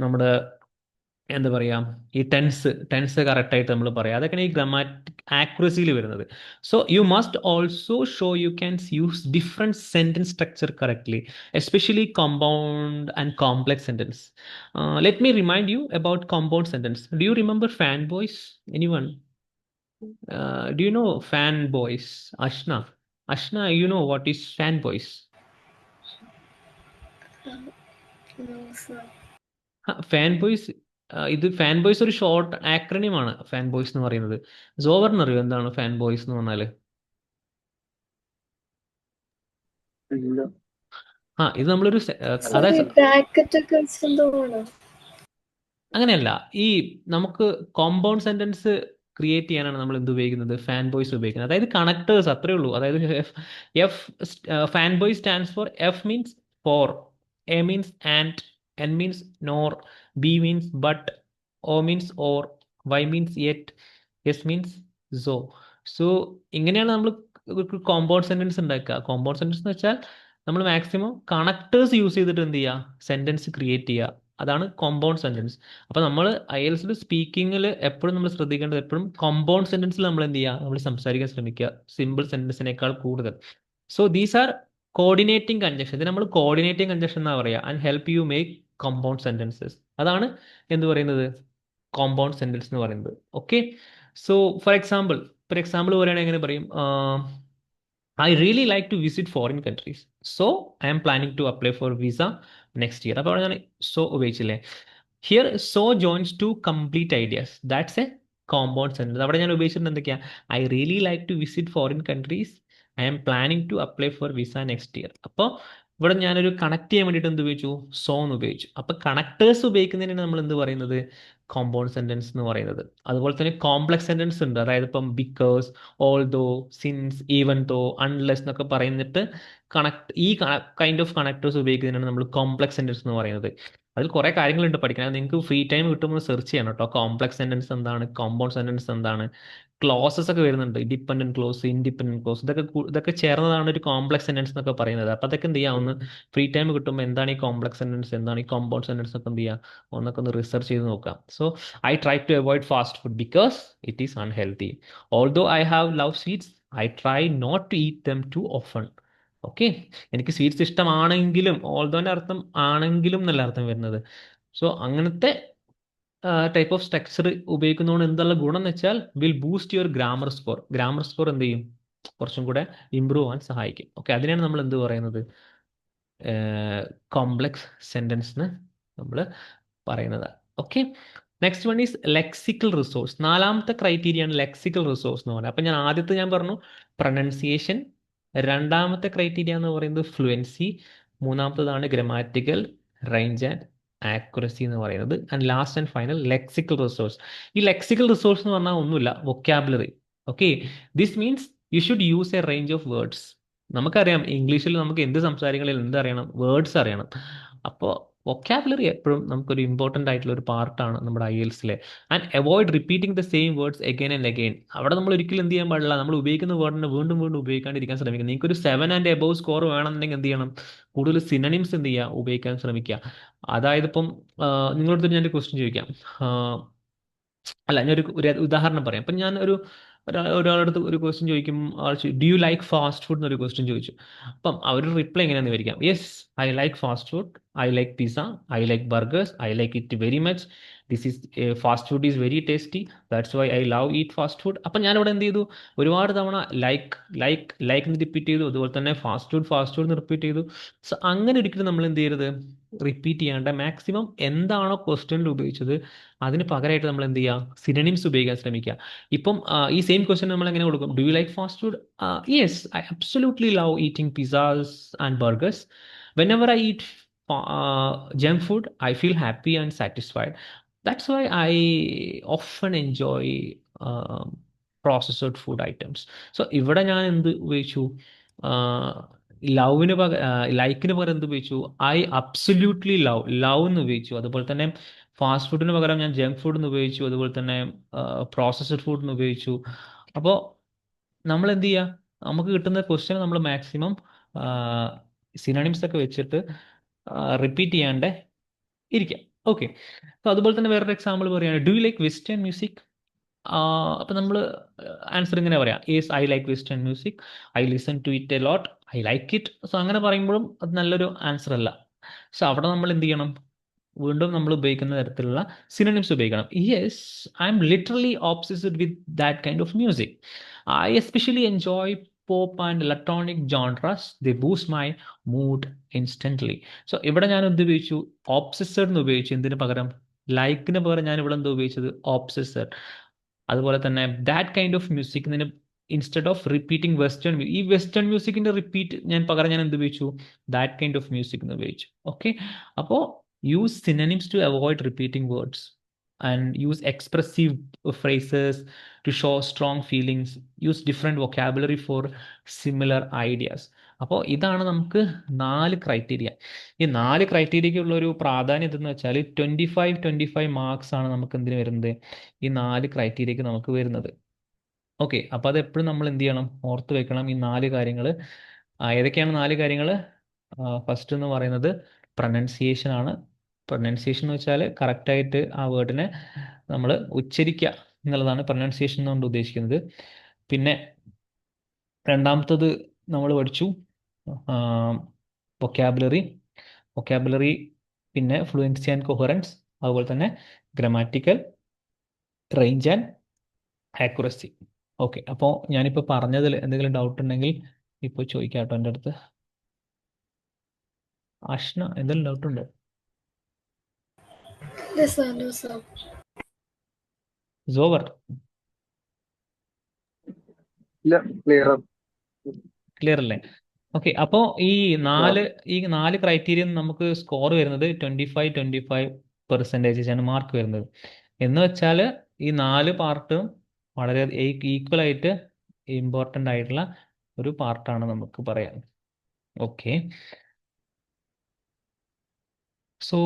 നമ്മുടെ എന്താ പറയുക, ഈ ടെൻസ് കറക്റ്റായിട്ട് നമ്മൾ പറയാം. അതൊക്കെയാണ് ഈ ഗ്രമാറ്റിക് ആക്യുറസിയിൽ വരുന്നത്. So you must also show you can use different sentence structure correctly, especially compound and complex sentence. Let me remind you about compound sentence. Do you remember fan boys? Anyone? Do you know fanboys? Ashna, you know what is fanboys? No, sir. Fanboys, ഇത് ഫാൻബോയ്സ് ഒരു short ആക്രണിമാണ് ഫാൻബോയ്സ് എന്ന് പറയുന്നത്. ജോവറിന് അറിയോ എന്താണ് ഫാൻബോയ്സ് എന്ന് പറഞ്ഞാൽ? ഇല്ല. ഇത് നമ്മളൊരു Sorry, അതായത് bracket ഒക്കെ വെച്ചെന്തോ ആണോ? അങ്ങനെയല്ല, ഈ നമുക്ക് കോമ്പൗണ്ട് സെന്റൻസ് ക്രിയേറ്റ് ചെയ്യാനാണ് നമ്മൾ എന്ത് ഉപയോഗിക്കുന്നത്? ഫാൻ ബോയ്സ് ഉപയോഗിക്കുന്നത്. അതായത് കണക്ടേഴ്സ്, അത്രേ ഉള്ളൂ. അതായത് F fan boy stands for, F means for, A means and, N means nor, B means but, O means or, Y means yet, S means so. So ഇങ്ങനെയാണ് നമ്മൾ കോമ്പൗണ്ട് സെന്റൻസ് ഉണ്ടാക്കുക. Compound sentence എന്ന് വെച്ചാൽ നമ്മൾ maximum connectors use ചെയ്തിട്ട് എന്ത് ചെയ്യുക, sentence create ചെയ്യുക. അതാണ് കോമ്പൗണ്ട് സെന്റൻസ്. അപ്പോൾ നമ്മൾ IELTS സ്പീക്കിങ്ങിൽ എപ്പോഴും നമ്മൾ ശ്രദ്ധിക്കേണ്ടത്, എപ്പോഴും കോമ്പൗണ്ട് സെന്റൻസിൽ നമ്മൾ എന്ത് ചെയ്യുക, നമ്മൾ സംസാരിക്കാൻ ശ്രമിക്കുക, സിമ്പിൾ സെന്റൻസിനേക്കാൾ കൂടുതൽ. So these are coordinating congestion. ഇത് നമ്മൾ കോർഡിനേറ്റിംഗ് കൺജക്ഷൻ എന്നാ പറയുക. And help you make compound sentences. അതാണ് എന്ത് പറയുന്നത്, കോമ്പൗണ്ട് സെന്റൻസ് എന്ന് പറയുന്നത്. ഓക്കെ, സോ ഫോർ എക്സാമ്പിൾ പറയുകയാണെങ്കിൽ എങ്ങനെ പറയും? I really like to visit foreign countries. So I am planning to apply for visa next year. അപ്പോൾ ഞാൻ സോ ഉപയോഗിച്ചില്ലേ? Here so joins two complete ideas. That's a compound sentence. അവിടെ ഞാൻ ഉപയോഗിച്ചിട്ടുണ്ട് എന്തൊക്കെയാ? I really like to visit foreign countries. I am planning to apply for visa next year. അപ്പോൾ ഇവിടെ ഞാനൊരു കണക്ട് ചെയ്യാൻ വേണ്ടിയിട്ട് എന്ത് ഉപയോഗിച്ചു? സോ എന്ന് ഉപയോഗിച്ചു. അപ്പോൾ കണക്ടേഴ്സ് ഉപയോഗിക്കുന്നതിനാണ് നമ്മൾ എന്ത് പറയുന്നത്? കോമ്പൗണ്ട് സെന്റൻസ് എന്ന് പറയുന്നത്. അതുപോലെ തന്നെ കോംപ്ലക്സ് സെന്റൻസ് ഉണ്ട്. അതായത് ഇപ്പം because, although, since, even though, unless എന്നൊക്കെ പറയുന്നിട്ട് ഈ കൈൻഡ് ഓഫ് കണക്ടേഴ്സ് ഉപയോഗിക്കുന്നതിനാണ് നമ്മൾ കോംപ്ലക്സ് സെന്റൻസ് എന്ന് പറയുന്നത്. അതിൽ കുറേ കാര്യങ്ങളുണ്ട് പഠിക്കാൻ. നിങ്ങൾക്ക് ഫ്രീ ടൈം കിട്ടുമ്പോൾ സെർച്ച് ചെയ്യണം കേട്ടോ. കോംപ്ലക്സ് സെന്റൻസ് എന്താണ്, കോമ്പൗണ്ട് സെന്റൻസ് എന്താണ്, ക്ലോസസ് ഒക്കെ വരുന്നുണ്ട്, ഡിപ്പെൻഡന്റ് ക്ലോസ്, ഇൻഡിപെൻഡന്റ് ക്ലോസ്, ഇതൊക്കെ ചേർന്നതാണ് ഒരു കോംപ്ലക്സ് സെന്റൻസ് എന്നൊക്കെ പറയുന്നത്. അപ്പോൾ അതൊക്കെ എന്ത് ചെയ്യാം, ഒന്ന് ഫ്രീ ടൈം കിട്ടുമ്പോൾ എന്താണ് ഈ കോംപ്ലക്സ് സെന്റൻസ്, എന്താണ് ഈ കോമ്പൗണ്ട് സെന്റൻസ് ഒക്കെ എന്ത് ചെയ്യുക, ഒന്നൊക്കെ ഒന്ന് റിസർച്ച് ചെയ്ത് നോക്കാം. So I try to avoid fast food because it is unhealthy. Although I have love sweets, I try not to eat them too often. Okay, എനിക്ക് സ്വീറ്റ്സ് ഇഷ്ടമാണെങ്കിലും, ഓൾദോന്റെ അർത്ഥം ആണെങ്കിലും എന്നല്ല അർത്ഥം വരുന്നത്. സോ അങ്ങനത്തെ ടൈപ്പ് ഓഫ് സ്ട്രക്ചർ ഉപയോഗിക്കുന്നതുകൊണ്ട് എന്തുള്ള ഗുണം എന്ന് വെച്ചാൽ will boost your grammar score. Grammar score എന്ത് ചെയ്യും, കുറച്ചും കൂടെ ഇമ്പ്രൂവ് ആവാൻ സഹായിക്കും. ഓക്കെ, അതിനാണ് നമ്മൾ എന്ത് പറയുന്നത്, കോംപ്ലക്സ് സെന്റൻസ് എന്ന് നമ്മൾ പറയുന്നത്. Okay, next one is lexical resource. നാലാമത്തെ ക്രൈറ്റീരിയ ആണ് ലെക്സിക്കൽ റിസോഴ്സ് എന്ന് പറയുന്നത്. അപ്പം ആദ്യത്തെ ഞാൻ പറഞ്ഞു പ്രൊനൗൺസിയേഷൻ, രണ്ടാമത്തെ ക്രൈറ്റീരിയ എന്ന് പറയുന്നത് ഫ്ലുവൻസി, മൂന്നാമത്തതാണ് ഗ്രമാറ്റിക്കൽ റേഞ്ച് ആൻഡ് ആക്യുറസി എന്ന് പറയുന്നത്, and last and final lexical resource. ഈ ലെക്സിക്കൽ റിസോഴ്സ് എന്ന് പറഞ്ഞാൽ ഒന്നുമില്ല, vocabulary. Okay, this means you should use a range of words. നമുക്കറിയാം ഇംഗ്ലീഷിൽ നമുക്ക് എന്ത് സംസാരിക്കണമെങ്കിൽ എന്ത് അറിയണം, വേർഡ്സ് അറിയണം. അപ്പോൾ വൊക്കാബുലറി എപ്പോഴും നമുക്കൊരു ഇമ്പോർട്ടൻ്റ് ആയിട്ടുള്ള ഒരു പാർട്ടാണ് നമ്മുടെ IELTS-ലെ. And avoid repeating the same words again and again. അവിടെ നമ്മൾ ഒരിക്കലും എന്ത് ചെയ്യാൻ പാടില്ല, നമ്മൾ ഉപയോഗിക്കുന്ന വേർഡിനെ വീണ്ടും വീണ്ടും ഉപയോഗിക്കാണ്ടിരിക്കാൻ ശ്രമിക്കുക. നിങ്ങൾക്ക് ഒരു 7 and above സ്കോർ വേണമെന്നുണ്ടെങ്കിൽ എന്ത് ചെയ്യണം, കൂടുതൽ സിനണിംസ് എന്ത് ചെയ്യുക, ഉപയോഗിക്കാൻ ശ്രമിക്കുക. അതായത് ഇപ്പം നിങ്ങളടുത്ത് ഞാനൊരു ക്വസ്റ്റ്യൻ ചോദിക്കാം. അല്ല, ഒരു ഉദാഹരണം പറയാം. ഇപ്പം ഞാൻ ഒരാളടുത്ത് ഒരു ക്വസ്റ്റ്യൻ ചോദിക്കും, do you like fast food എന്നൊരു ക്വസ്റ്റ്യൻ ചോദിച്ചു. അപ്പം അവർ റിപ്ലൈ എങ്ങനെയാണെന്ന് വിവരിക്കാം. Yes, I like fast food, I like pizza, I like burgers, I like it very much, this is fast food is very tasty, that's why I love eat fast food. അപ്പം ഞാനിവിടെ എന്ത് ചെയ്തു, ഒരുപാട് തവണ like എന്ന് repeat ചെയ്തു, അതുപോലെ തന്നെ ഫാസ്റ്റ് ഫുഡ് എന്ന് റിപ്പീറ്റ് ചെയ്തു. സോ അങ്ങനെ ഒരിക്കലും നമ്മൾ എന്ത് ചെയ്യരുത്, റിപ്പീറ്റ് ചെയ്യാണ്ട് മാക്സിമം എന്താണോ ക്വസ്റ്റ്യനിൽ ഉപയോഗിച്ചത് അതിന് പകരമായിട്ട് നമ്മൾ എന്ത് ചെയ്യുക, സിനണിംസ് ഉപയോഗിക്കാൻ ശ്രമിക്കുക. ഇപ്പം ഈ സെയിം ക്വസ്റ്റ്യൻ നമ്മൾ എങ്ങനെ കൊടുക്കും, do you like fast food? Yes, I absolutely love eating pizzas and burgers. Whenever I eat junk food I feel happy and satisfied. That's why I often enjoy processed food items. So ഇവിടെ ഞാൻ എന്ത് ഉപയോഗിച്ചു, ലൈക്കിന് പകരം എന്ത് ഉപയോഗിച്ചു, I absolutely love എന്ന് ഉപയോഗിച്ചു. അതുപോലെ തന്നെ ഫാസ്റ്റ് ഫുഡിന് പകരം ഞാൻ ജങ്ക് ഫുഡ് എന്ന് ഉപയോഗിച്ചു, അതുപോലെ തന്നെ പ്രോസസ്ഡ് ഫുഡ് എന്ന് ഉപയോഗിച്ചു. അപ്പോൾ നമ്മൾ എന്ത് ചെയ്യുക, നമുക്ക് കിട്ടുന്ന ക്വസ്റ്റ്യൻ നമ്മൾ മാക്സിമം സിനോണിംസ് ഒക്കെ വെച്ചിട്ട് റിപ്പീറ്റ് ചെയ്യാണ്ട് ഇരിക്കാം. ഓക്കെ, അപ്പോൾ അതുപോലെ തന്നെ വേറൊരു എക്സാമ്പിൾ പറയുകയാണ്, do you like western music? അപ്പം നമ്മൾ ആൻസർ ഇങ്ങനെ പറയാം, yes I like western music, I listen to it a lot, I like it. So അങ്ങനെ പറയുമ്പോഴും അത് നല്ലൊരു ആൻസർ അല്ല. സോ അവിടെ നമ്മൾ എന്ത് ചെയ്യണം, വീണ്ടും നമ്മൾ ഉപയോഗിക്കുന്ന തരത്തിലുള്ള സിനോണിംസ് ഉപയോഗിക്കണം. Yes, I'm literally obsessed with that kind of music, I especially enjoy pop and electronic genres, they boost my mood instantly. So ഇവിടെ ഞാൻ എന്ത് ഉപയോഗിച്ചു, ഓബ്സസ്ഡ് എന്ന് ഉപയോഗിച്ചു. എന്തിനു പകരം, ലൈക്കിന് പകരം ഞാൻ ഇവിടെ എന്താ ഉപയോഗിച്ചത്, ഓബ്സസ്ഡ്. അതുപോലെ തന്നെ that kind of music instead of repeating western, ഈ വെസ്റ്റേൺ മ്യൂസിക്കിന്റെ റിപ്പീറ്റ് പകരം ഞാൻ എന്ത് ഉപയോഗിച്ചു, ദാറ്റ് കൈൻഡ് ഓഫ് മ്യൂസിക് എന്ന് ഉപയോഗിച്ചു. ഓക്കെ, അപ്പോൾ use synonyms to avoid repeating words and use expressive phrases to show strong feelings. Use different vocabulary for similar ideas. അപ്പോൾ ഇതാണ് നമുക്ക് 4 ക്രൈറ്റീരിയ. ഈ 4 ക്രൈറ്റീരിയയ്ക്ക് ഉള്ള ഒരു പ്രാധാന്യം എന്തെന്ന് വെച്ചാൽ 25 മാർക്സ് ആണ് നമുക്ക് എന്തിന് വരുന്നത്, ഈ 4 ക്രൈറ്റീരിയക്ക് നമുക്ക് വരുന്നത്. ഓക്കെ, അപ്പോൾ അത് എപ്പോഴും നമ്മൾ എന്ത് ചെയ്യണം, ഓർത്ത് വെക്കണം ഈ 4 കാര്യങ്ങൾ. ഏതൊക്കെയാണ് 4 കാര്യങ്ങൾ? ഫസ്റ്റ് എന്ന് പറയുന്നത് പ്രൊനൗൺസിയേഷൻ ആണ്. പ്രൊനൗൺസിയേഷൻ എന്ന് വെച്ചാൽ കറക്റ്റായിട്ട് ആ വേർഡിനെ നമ്മൾ ഉച്ചരിക്കുക എന്നുള്ളതാണ് പ്രൊനൗൺസിയേഷൻ കൊണ്ട് ഉദ്ദേശിക്കുന്നത്. പിന്നെ രണ്ടാമത്തത് നമ്മൾ പഠിച്ചു വൊക്കാബുലറി, പിന്നെ ഫ്ലുവൻസി ആൻഡ് കൊഹറൻസ്, അതുപോലെ തന്നെ grammatical range and accuracy. Okay, അപ്പോൾ ഞാനിപ്പോൾ പറഞ്ഞതിൽ എന്തെങ്കിലും ഡൗട്ട് ഉണ്ടെങ്കിൽ ഇപ്പോൾ ചോദിക്കാം കേട്ടോ എൻ്റെ അടുത്ത്. അഷ്ന, എന്തെങ്കിലും ഡൗട്ട് ഉണ്ടോ? No, sir. സോവർ ഇല്ല, ക്ലിയർ. ക്ലിയർ അല്ലേ? ഓക്കെ, അപ്പോൾ ഈ 4 ക്രൈറ്റീരിയ നമുക്ക് സ്കോർ വരുന്നത് 25% ആണ് മാർക്ക് വരുന്നത്. എന്ന് വെച്ചാൽ ഈ 4 പാർട്ടും വളരെ ഈക്വൽ ആയിട്ട് ഇമ്പോർട്ടൻ്റ് ആയിട്ടുള്ള ഒരു പാർട്ടാണ് നമുക്ക് പറയാൻ. ഓക്കെ, സോ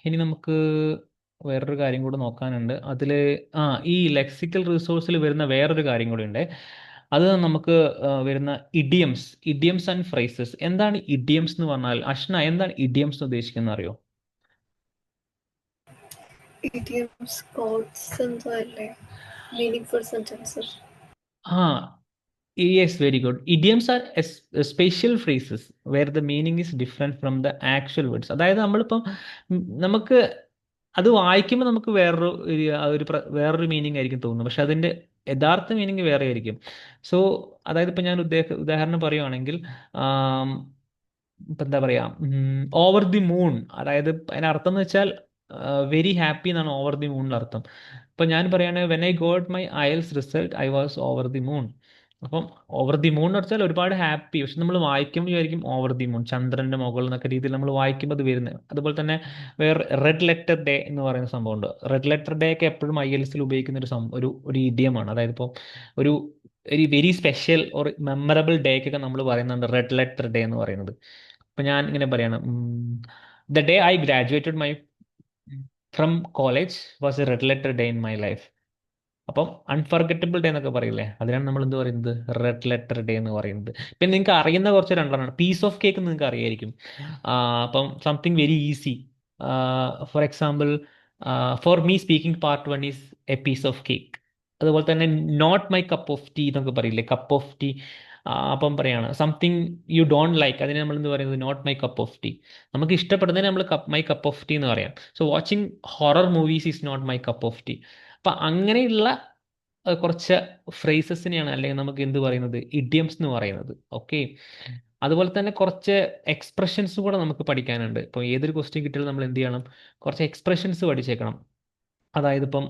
ഇനി നമുക്ക് വേറൊരു കാര്യം കൂടെ നോക്കാനുണ്ട്. അതിൽ ഈ ലെക്സിക്കൽ റിസോഴ്സിൽ വരുന്ന വേറൊരു കാര്യം കൂടി ഉണ്ട്. അത് നമുക്ക് വരുന്ന ഇഡിയംസ് ആൻഡ് ഫ്രേസസ്. എന്താണ് ഇഡിയംസ് എന്ന് പറഞ്ഞാൽ? അഷ്ന, എന്താണ് ഇഡിയംസ് എന്ന് ഉദ്ദേശിക്കുന്നത് അറിയോ? idioms, quotes എന്തോ അല്ലേ? Meaningful sentences. Yes, very good. Idioms are special phrases where the meaning is different from the actual words. അതായത് നമ്മളിപ്പം നമുക്ക് അത് വായിക്കുമ്പോൾ നമുക്ക് വേറൊരു മീനിങ് ആയിരിക്കും തോന്നുന്നത്, പക്ഷെ അതിൻ്റെ യഥാർത്ഥ മീനിങ് വേറെ ആയിരിക്കും. സോ അതായത് ഇപ്പം ഞാൻ ഉദാഹരണം പറയുവാണെങ്കിൽ, ഇപ്പം എന്താ പറയാ, ഓവർ ദി മൂൺ, അതായത് അതിനർത്ഥം എന്ന് വെച്ചാൽ വെരി ഹാപ്പി എന്നാണ് ഓവർ ദി മൂണിൻ്റെ അർത്ഥം. ഇപ്പം ഞാൻ പറയുകയാണെങ്കിൽ when I got my IELTS result I was over the moon. അപ്പം ഓവർ ദി മൂൺ എന്ന് വെച്ചാൽ ഒരുപാട് ഹാപ്പി, പക്ഷെ നമ്മൾ വായിക്കുമ്പോൾ വിചാരിക്കും ഓവർ ദി മൂൺ, ചന്ദ്രന്റെ മുകളിൽ എന്നൊക്കെ രീതിയിൽ നമ്മൾ വായിക്കുമ്പോൾ അത് വരുന്നത്. അതുപോലെ തന്നെ വേറെ റെഡ് ലെറ്റർ ഡേ എന്ന് പറയുന്ന സംഭവമുണ്ട്. റെഡ് ലെറ്റർ ഡേ ഒക്കെ എപ്പോഴും IELTSൽ ഉപയോഗിക്കുന്ന ഒരു ഇഡിയമാണ്. അതായത് ഇപ്പോൾ ഒരു ഒരു വെരി സ്പെഷ്യൽ ഓർ മെമ്മറബിൾ ഡേക്കൊക്കെ നമ്മൾ പറയുന്നുണ്ട് റെഡ് ലെറ്റർ ഡേ എന്ന് പറയുന്നത്. ഇപ്പം ഞാൻ ഇങ്ങനെ പറയാണ്, the day I graduated from college was A red letter day in my life. അപ്പം അൺഫർഗറ്റബിൾ ഡേ എന്നൊക്കെ പറയില്ലേ, അതിനാണ് നമ്മൾ എന്ത് പറയുന്നത്, റെഡ് ലെറ്റർ ഡേ എന്ന് പറയുന്നത്. പിന്നെ നിങ്ങൾക്ക് അറിയുന്ന കുറച്ച് രണ്ടെണ്ണമാണ്. പീസ് ഓഫ് കേക്ക് നിങ്ങൾക്ക് അറിയായിരിക്കും. അപ്പം something very easy. For example, for me speaking part 1 is a piece of cake. അതുപോലെ തന്നെ not my cup of tea എന്നൊക്കെ പറയില്ലേ, കപ്പ് ഓഫ് ടീ. അപ്പം പറയാണ് സംതിങ് യു ഡോണ്ട് ലൈക്ക്, അതിനെ നമ്മൾ എന്ത് പറയുന്നത്, not my cup of tea. നമുക്ക് ഇഷ്ടപ്പെടുന്നതിന് നമ്മൾ മൈ കപ്പ് ഓഫ് ടീ എന്ന് പറയാം. So watching horror movies is not my cup of tea. അപ്പം അങ്ങനെയുള്ള കുറച്ച് ഫ്രേസസിനെയാണ് അല്ലെങ്കിൽ നമുക്ക് എന്ത് പറയുന്നത്, ഇഡിയംസ് എന്ന് പറയുന്നത്. ഓക്കെ, അതുപോലെ തന്നെ കുറച്ച് എക്സ്പ്രഷൻസ് കൂടെ നമുക്ക് പഠിക്കാനുണ്ട്. ഇപ്പോൾ ഏതൊരു ക്വസ്റ്റ്യൻ കിട്ടിയാലും നമ്മൾ എന്ത് ചെയ്യണം, കുറച്ച് എക്സ്പ്രഷൻസ് പഠിച്ചേക്കണം. അതായത് ഇപ്പം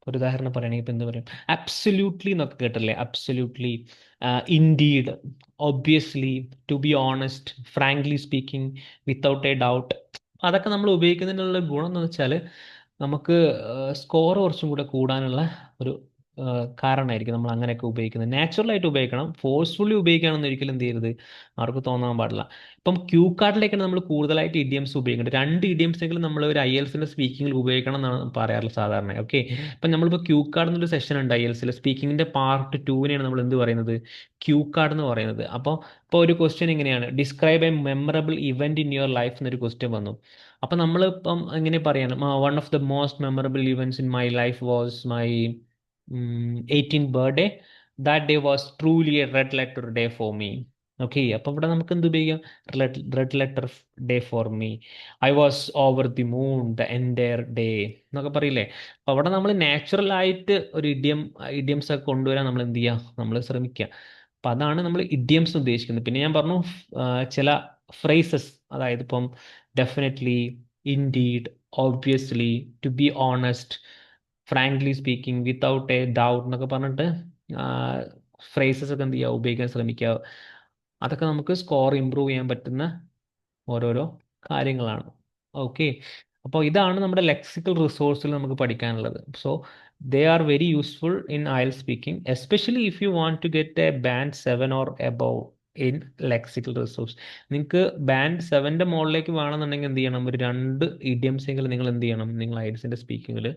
ഒരു ഉദാഹരണം പറയുകയാണെങ്കിൽ ഇപ്പം എന്ത് പറയും, അബ്സല്യൂട്ട്ലി എന്നൊക്കെ കേട്ടില്ലേ, absolutely, indeed, obviously, to be honest, frankly speaking, without a doubt. അതൊക്കെ നമ്മൾ ഉപയോഗിക്കുന്നതിനുള്ള ഗുണം എന്ന് വെച്ചാൽ നമുക്ക് സ്കോർ കുറച്ചും കൂടെ കൂടാനുള്ള ഒരു കാരണമായിരിക്കും നമ്മൾ അങ്ങനെയൊക്കെ ഉപയോഗിക്കുന്നത്. നാച്ചുറലായിട്ട് ഉപയോഗിക്കണം, ഫോഴ്സ്ഫുള്ളി ഉപയോഗിക്കുകയാണെന്ന് ഒരിക്കലും എന്ത് ചെയ്യരുത്, ആർക്ക് തോന്നാൻ പാടില്ല. ഇപ്പം ക്യൂ കാർഡിലേക്കാണ് നമ്മൾ കൂടുതലായിട്ട് ഇഡിയംസ് ഉപയോഗിക്കുന്നത്. 2 ഇഡിയംസ് എങ്കിലും നമ്മൾ ഒരു IELTSന്റെ സ്പീക്കിങ്ങിൽ ഉപയോഗിക്കണം എന്നാണ് പറയാറുള്ളത് സാധാരണ. ഓക്കെ, ഇപ്പം നമ്മളിപ്പോൾ ക്യൂ കാർഡ് എന്നൊരു സെഷൻ ഉണ്ട് IELTSൽ, സ്പീക്കിങ്ങിൻ്റെ പാർട്ട് 2-നെയാണ് നമ്മൾ എന്ത് പറയുന്നത്, ക്യൂ കാർഡ് എന്ന് പറയുന്നത്. ഇപ്പോൾ ഒരു ക്വസ്റ്റ്യൻ ഇങ്ങനെയാണ്, describe A memorable event in your life എന്നൊരു ക്വസ്റ്റ്യൻ വന്നു. അപ്പം നമ്മളിപ്പം എങ്ങനെ പറയാണ്, one of the most memorable events in my life was my 18th birthday. That day was truly A red letter day for me. Okay, അപ്പം ഇവിടെ നമുക്ക് എന്ത് ഉപയോഗിക്കാം, red letter day for me. I was over the moon the entire day എന്നൊക്കെ പറയില്ലേ. അപ്പോൾ അവിടെ നമ്മൾ നാച്ചുറൽ ആയിട്ട് ഒരു ഇഡിയംസ് ഒക്കെ കൊണ്ടുവരാൻ നമ്മൾ എന്ത് ചെയ്യുക, നമ്മൾ ശ്രമിക്കുക. അപ്പം അതാണ് നമ്മൾ ഇഡിയംസ് ഉദ്ദേശിക്കുന്നത്. പിന്നെ ഞാൻ പറഞ്ഞു ചില ഫ്രേസസ്, അതായത് ഇപ്പം definitely, indeed, obviously, to be honest, frankly speaking, without a doubt എന്നൊക്കെ പറഞ്ഞിട്ട് ഫ്രേസസ് ഒക്കെ എന്ത് ചെയ്യുക, ഉപയോഗിക്കാൻ ശ്രമിക്കുക. അതൊക്കെ നമുക്ക് സ്കോർ ഇമ്പ്രൂവ് ചെയ്യാൻ പറ്റുന്ന ഓരോരോ കാര്യങ്ങളാണ്. ഓക്കെ, അപ്പോൾ ഇതാണ് നമ്മുടെ ലെക്സിക്കൽ റിസോഴ്സിൽ നമുക്ക് പഠിക്കാനുള്ളത്. So they are very useful in IELTS speaking, especially if you want to get a band 7 or above in lexical resource. നിങ്ങൾക്ക് ബാൻഡ് 7ൻ്റെ മുകളിലേക്ക് വേണമെന്നുണ്ടെങ്കിൽ എന്ത് ചെയ്യണം, ഒരു 2 ഇഡിയംസ് എങ്കിലും നിങ്ങൾ എന്ത് ചെയ്യണം, നിങ്ങൾ IELTSന്റെ സ്പീക്കിങ്ങിൽ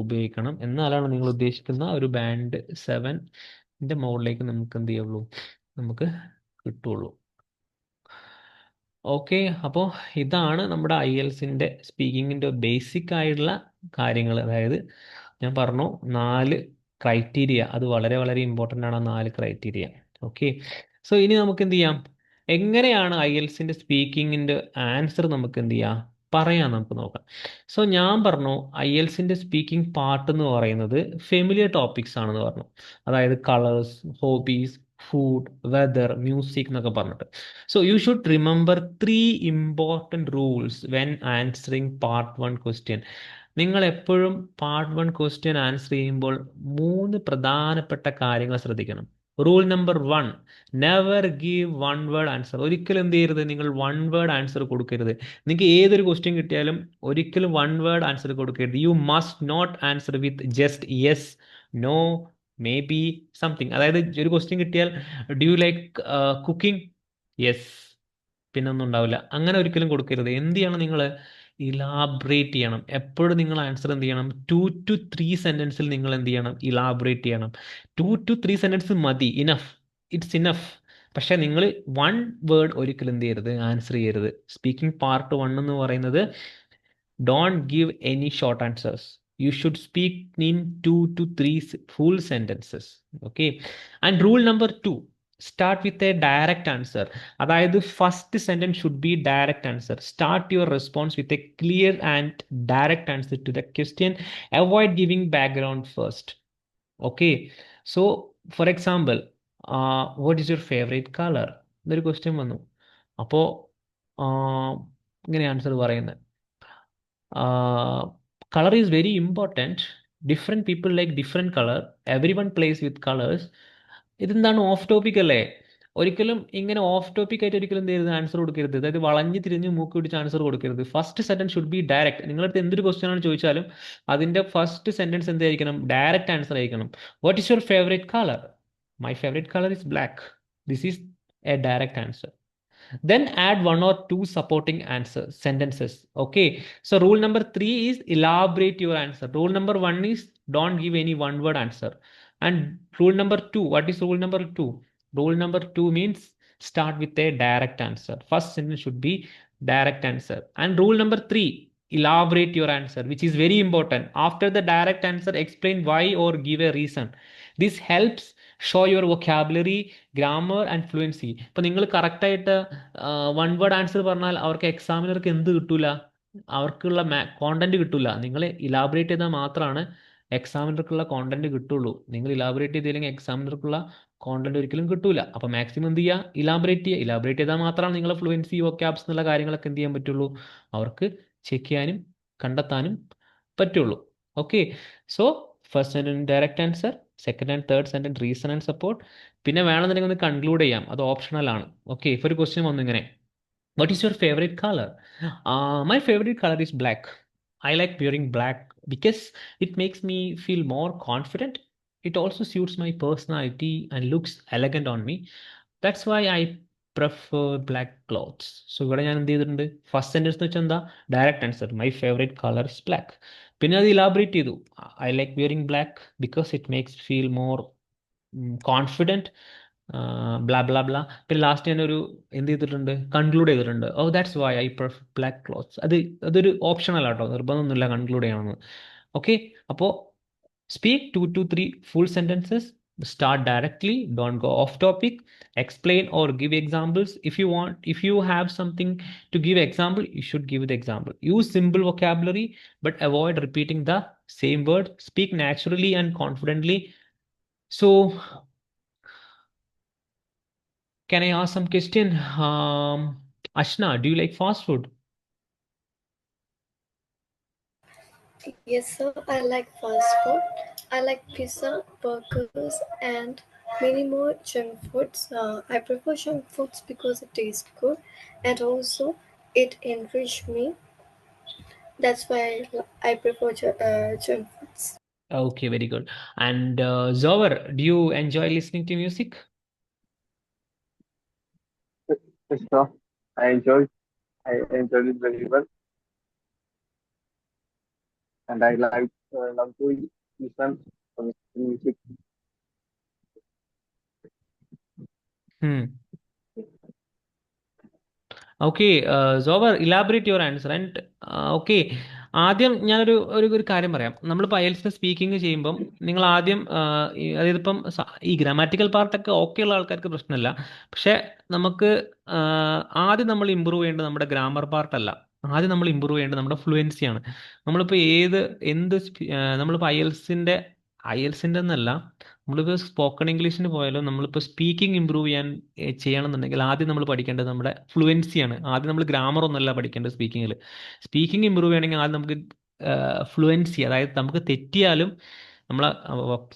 ഉപയോഗിക്കണം. എന്നാലാണ് നിങ്ങൾ ഉദ്ദേശിക്കുന്ന ഒരു ബാൻഡ് 7ൻ്റെ മുകളിലേക്ക് നമുക്ക് എന്ത് ചെയ്യുള്ളൂ, നമുക്ക് കിട്ടുള്ളൂ. ഓക്കെ, അപ്പോൾ ഇതാണ് നമ്മുടെ IELTSന്റെ സ്പീക്കിങ്ങിൻ്റെ ബേസിക് ആയിട്ടുള്ള കാര്യങ്ങൾ. അതായത് ഞാൻ പറഞ്ഞു 4 ക്രൈറ്റീരിയ, അത് വളരെ വളരെ ഇമ്പോർട്ടൻ്റ് ആണ്, 4 ക്രൈറ്റീരിയ. ഓക്കെ, സോ ഇനി നമുക്ക് എന്ത് ചെയ്യാം, എങ്ങനെയാണ് IELTSന്റെ സ്പീക്കിങ്ങിൻ്റെ ആൻസർ നമുക്ക് എന്ത് ചെയ്യാം, പറയാം, നമുക്ക് നോക്കാം. സോ ഞാൻ പറഞ്ഞു IELTSന്റെ സ്പീക്കിംഗ് പാർട്ട് എന്ന് പറയുന്നത് ഫെമിലിയർ ടോപ്പിക്സ് ആണെന്ന് പറഞ്ഞു. അതായത് colours, hobbies, food, whether, music എന്നൊക്കെ പറഞ്ഞിട്ട്. So you should remember 3 important rules when answering part 1 question. നിങ്ങൾ എപ്പോഴും പാർട്ട് 1 ക്വസ്റ്റ്യൻ ആൻസർ ചെയ്യുമ്പോൾ 3 പ്രധാനപ്പെട്ട കാര്യങ്ങൾ ശ്രദ്ധിക്കണം. Rule number 1, never give 1 word answer. ഒരിക്കലും എന്ത് ചെയ്യരുത്, നിങ്ങൾ 1 വേർഡ് ആൻസർ കൊടുക്കരുത്. നിങ്ങൾക്ക് ഏതൊരു ക്വസ്റ്റ്യൻ കിട്ടിയാലും ഒരിക്കലും 1 വേർഡ് ആൻസർ കൊടുക്കരുത്. You must not answer with just yes, no, maybe, something. അതായത് ഒരു ക്വസ്റ്റ്യൻ കിട്ടിയാൽ do you like cooking, yes, പിന്നെ ഒന്നും ഉണ്ടാവില്ല. അങ്ങനെ ഒരിക്കലും കൊടുക്കരുത്. എന്ത് ചെയ്യണം നിങ്ങൾ? ഇലാബറേറ്റ് ചെയ്യണം. എപ്പോഴും നിങ്ങൾ ആൻസർ എന്ത് ചെയ്യണം? 2 to 3 സെന്റൻസിൽ നിങ്ങൾ എന്ത് ചെയ്യണം? ഇലാബറേറ്റ് ചെയ്യണം. 2 to 3 സെന്റൻസ് മതി, ഇനഫ്, ഇറ്റ്സ് ഇനഫ്. പക്ഷെ നിങ്ങൾ 1 വേർഡ് ഒരിക്കലും എന്ത് ചെയ്യരുത്? ആൻസർ ചെയ്യരുത്. സ്പീക്കിംഗ് പാർട്ട് 1 എന്ന് പറയുന്നത് don't give any short answers. You should speak in 2 to 3 full sentences. Okay. And rule number 2, start with a direct answer. അതായത് first sentence should be direct answer. Start your response with a clear and direct answer to the question. Avoid giving background first. Okay. So for example, what is your favourite colour എന്നൊരു question വന്നു. അപ്പോൾ ഇങ്ങനെ answer പറയുന്നത്, color is very important. Different people like different color. Everyone plays with colors. ഇതെന്താണ്? Of topic അല്ലേ? ഒരിക്കലും ഇങ്ങനെ of topic ആയിട്ട് ഒരിക്കലും എന്ത് ചെയ്യരുത്? ആൻസർ കൊടുക്കരുത്. അതായത് വളഞ്ഞ് തിരിഞ്ഞ് മൂക്ക് പിടിച്ച് ആൻസർ കൊടുക്കരുത്. First sentence should be direct. നിങ്ങളടുത്ത് എന്തൊരു ക്വസ്റ്റ്യൻ ആണ് ചോദിച്ചാലും അതിന്റെ ഫസ്റ്റ് സെന്റൻസ് എന്തായിരിക്കണം? ഡയറക്റ്റ് ആൻസർ ആയിരിക്കണം. What is your favourite colour? My favourite colour is black. This is A direct answer. Then add 1 or 2 supporting answer sentences. Okay. So rule number 3 is elaborate your answer. Rule number 1 is don't give any one word answer. And rule number 2, what is rule number 2? Rule number 2 means start with a direct answer. First sentence should be direct answer. And rule number 3, elaborate your answer, which is very important. After the direct answer, explain why or give a reason. This helps show your vocabulary, grammar and fluency. ഇപ്പം നിങ്ങൾ കറക്റ്റായിട്ട് 1 word answer പറഞ്ഞാൽ അവർക്ക് എക്സാമിനർക്ക് എന്ത് കിട്ടൂല? അവർക്കുള്ള content കിട്ടൂല. നിങ്ങൾ ഇലാബറേറ്റ് ചെയ്താൽ മാത്രമാണ് എക്സാമിനർക്കുള്ള കോണ്ടന്റ് കിട്ടുള്ളൂ. നിങ്ങൾ ഇലാബറേറ്റ് ചെയ്തില്ലെങ്കിൽ എക്സാമിനർക്കുള്ള കോണ്ടന്റ് ഒരിക്കലും കിട്ടൂല. അപ്പോൾ മാക്സിമം എന്ത് ചെയ്യുക? ഇലാബറേറ്റ് ചെയ്യുക. ഇലാബറേറ്റ് ചെയ്താൽ മാത്രമാണ് നിങ്ങളെ ഫ്ലുവൻസി, വൊക്കാബ്സ് എന്നുള്ള കാര്യങ്ങളൊക്കെ എന്ത് ചെയ്യാൻ പറ്റുള്ളൂ? അവർക്ക് ചെക്ക് ചെയ്യാനും കണ്ടെത്താനും പറ്റുള്ളൂ. Okay. So first sentence direct answer, second and third sentence reason and support. പിന്നെ വേണമെന്നുണ്ടെങ്കിൽ ഒന്ന് കൺക്ലൂഡ് ചെയ്യാം, അത് ഓപ്ഷണൽ ആണ്. ഓക്കെ. ഇപ്പോൾ ഒരു ക്വസ്റ്റ്യൻ വന്നു ഇങ്ങനെ, what is your favourite colour? My favourite colour is black. I like wearing black because it makes me feel more confident. It also suits my personality and looks elegant on me. That's why I prefer black clothes. So ഇവിടെ ഞാൻ എന്ത് ചെയ്തിട്ടുണ്ട്? First sentence എന്ന് വെച്ചാൽ എന്താ? Direct answer, my favourite colour is black. പിന്നെ അത് elaborate ചെയ്തു, I like wearing black because it makes feel more confident, blah blah blah. പിന്നെ ലാസ്റ്റ് ഞാൻ ഒരു എന്ത് ചെയ്തിട്ടുണ്ട്? കൺക്ലൂഡ് ചെയ്തിട്ടുണ്ട്, oh that's why I prefer black clothes. അതൊരു ഓപ്ഷണൽ ആട്ടോ, നിർബന്ധമൊന്നുമില്ല കൺക്ലൂഡ് ചെയ്യണമെന്ന്. ഓക്കെ. അപ്പോൾ speak 2 to 3 full sentences. Start directly. Don't go off topic. Explain or give examples. If you have something to give example, you should give the example. Use simple vocabulary, but avoid repeating the same word. Speak naturally and confidently. So, can I ask some question? Ashna, do you like fast food? Yes, sir. I like fast food. I like pizza, burgers, and many more junk foods. I prefer junk foods because it tastes good and also it enrich me. That's why I prefer junk foods. Okay, very good. And Zower, do you enjoy listening to music? Yes, sir. I enjoyed it very well, and I love to listen to music. Okay. സോവർ, elaborate your answer. And okay, ആദ്യം ഞാനൊരു ഒരു കാര്യം പറയാം. നമ്മളിപ്പോൾ അയൽസിന് speaking ചെയ്യുമ്പം നിങ്ങൾ ആദ്യം അതായത് ഇപ്പം ഈ ഗ്രാമാറ്റിക്കൽ പാർട്ടൊക്കെ ഓക്കെ ഉള്ള ആൾക്കാർക്ക് പ്രശ്നമില്ല. പക്ഷെ നമുക്ക് ആദ്യം നമ്മൾ ഇമ്പ്രൂവ് ചെയ്യേണ്ടത് നമ്മുടെ ഗ്രാമർ പാർട്ടല്ല. ആദ്യം നമ്മൾ ഇമ്പ്രൂവ് ചെയ്യേണ്ടത് നമ്മുടെ ഫ്ലുവൻസിയാണ്. നമ്മളിപ്പോൾ നമ്മളിപ്പോൾ അയൽസിൻ്റെ എന്നല്ല, നമ്മളിപ്പോൾ സ്പോക്കൺ ഇംഗ്ലീഷിന് പോയാലും നമ്മളിപ്പോൾ സ്പീക്കിംഗ് ഇമ്പ്രൂവ് ചെയ്യണമെന്നുണ്ടെങ്കിൽ ആദ്യം നമ്മൾ പഠിക്കേണ്ടത് നമ്മുടെ ഫ്ലുവൻസിയാണ്. ആദ്യം നമ്മൾ ഗ്രാമർ ഒന്നല്ല പഠിക്കേണ്ടത് സ്പീക്കിങ്ങിൽ. സ്പീക്കിംഗ് ഇമ്പ്രൂവ് ചെയ്യണമെങ്കിൽ ആദ്യം നമുക്ക് ഫ്ലുവൻസി, അതായത് നമുക്ക് തെറ്റിയാലും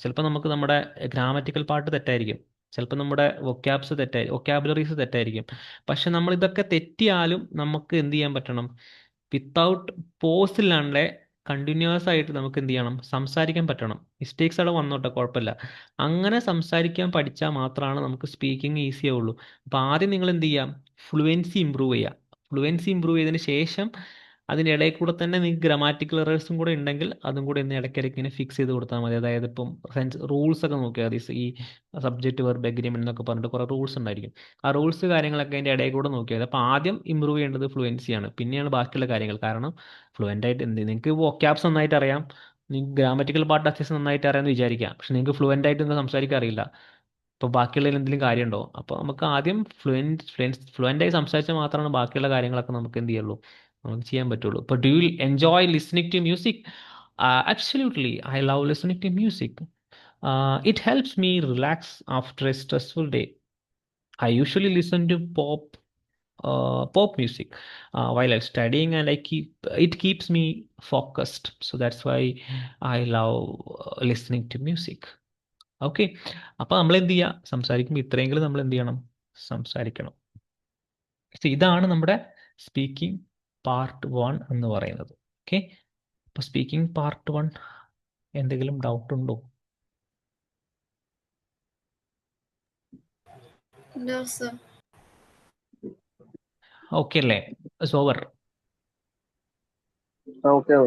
ചിലപ്പോൾ നമുക്ക് നമ്മുടെ ഗ്രാമറ്റിക്കൽ പാർട്ട് തെറ്റായിരിക്കും, ചിലപ്പോൾ നമ്മുടെ വൊക്കാബുലറീസ് തെറ്റായിരിക്കും. പക്ഷെ നമ്മൾ ഇതൊക്കെ തെറ്റിയാലും നമുക്ക് എന്ത് ചെയ്യാൻ പറ്റണം? വിത്തൗട്ട് പോസ് ഇല്ലാണ്ട് കണ്ടിന്യൂസ് ആയിട്ട് നമുക്ക് എന്ത് ചെയ്യണം, സംസാരിക്കാൻ പറ്റണം. മിസ്റ്റേക്സ് അവിടെ വന്നോട്ടെ, കുഴപ്പമില്ല. അങ്ങനെ സംസാരിക്കാൻ പഠിച്ചാൽ മാത്രമാണ് നമുക്ക് സ്പീക്കിംഗ് ഈസി ആവുള്ളൂ. അപ്പോൾ ആദ്യം നിങ്ങൾ എന്ത് ചെയ്യാം, ഫ്ലുവൻസി ഇമ്പ്രൂവ് ചെയ്യുക. ഫ്ലുവൻസി ഇമ്പ്രൂവ് ചെയ്തതിന് ശേഷം അതിൻ്റെ ഇടയിൽ കൂടെ തന്നെ നിങ്ങൾക്ക് ഗ്രാമാറ്റിക്കൽ എറേഴ്സും കൂടെ ഉണ്ടെങ്കിൽ അതും കൂടെ ഒന്ന് ഇടയ്ക്കിടയ്ക്ക് ഇങ്ങനെ ഫിക്സ് ചെയ്ത് കൊടുത്താൽ മതി. അതായത് ഇപ്പം റൂൾസ് ഒക്കെ നോക്കിയാൽ മതി. ഈ സബ്ജക്റ്റ് വെർബ് എഗ്രിമെന്റ് എന്നൊക്കെ പറഞ്ഞിട്ട് കുറേ റൂൾസ് ഉണ്ടായിരിക്കും. ആ റൂൾസ് കാര്യങ്ങളൊക്കെ അതിൻ്റെ ഇടയിൽ കൂടെ നോക്കിയാൽ മതി. അപ്പോൾ ആദ്യം ഇമ്പ്രൂവ് ചെയ്യേണ്ടത് ഫ്ലുവൻസിയാണ്, പിന്നെയാണ് ബാക്കിയുള്ള കാര്യങ്ങൾ. കാരണം ഫ്ലുവൻ്റ് ആയിട്ട് നിങ്ങൾക്ക് വൊക്കാബ്സ് നന്നായിട്ട് അറിയാം, നിങ്ങൾക്ക് ഗ്രാമറ്റിക്കൽ പാർട്ട് അത്യാവശ്യം നന്നായിട്ട് അറിയാമെന്ന് വിചാരിക്കാം, പക്ഷെ നിങ്ങൾക്ക് ഫ്ലുവൻ്റ് ആയിട്ട് ഒന്നും സംസാരിക്കാൻ അറിയില്ല. ഇപ്പോൾ ബാക്കിയുള്ളതിൽ എന്തെങ്കിലും കാര്യമുണ്ടോ? അപ്പോൾ നമുക്ക് ആദ്യം ഫ്ലുവൻ്റായി സംസാരിച്ചാൽ മാത്രമാണ് ബാക്കിയുള്ള കാര്യങ്ങളൊക്കെ നമുക്ക് എന്ത് ചെയ്യുള്ളൂ, നമുക്ക് ചെയ്യാൻ പറ്റുള്ളൂ. ഇപ്പോൾ do you enjoy listening to music? Absolutely, I love listening to music. It helps me relax after a stressful day. I usually listen to pop music while I'm studying, and it keeps me focused. So that's why I love listening to music. Okay, അപ്പോൾ നമ്മൾ എന്ത് ചെയ്യുക, സംസാരിക്കുമ്പോൾ ഇത്രയെങ്കിലും നമ്മൾ എന്ത് ചെയ്യണം, സംസാരിക്കണം. ഇതാണ് നമ്മുടെ സ്പീക്കിംഗ് പാർട്ട് 1 എന്ന് പറയുന്നത്. ഓക്കെ, അപ്പോൾ സ്പീക്കിംഗ് പാർട്ട് 1 എന്തെങ്കിലും ഡൗട്ട് ഉണ്ടോ? No, sir. ഓക്കെ അല്ലേ? ഓവർ. Okay.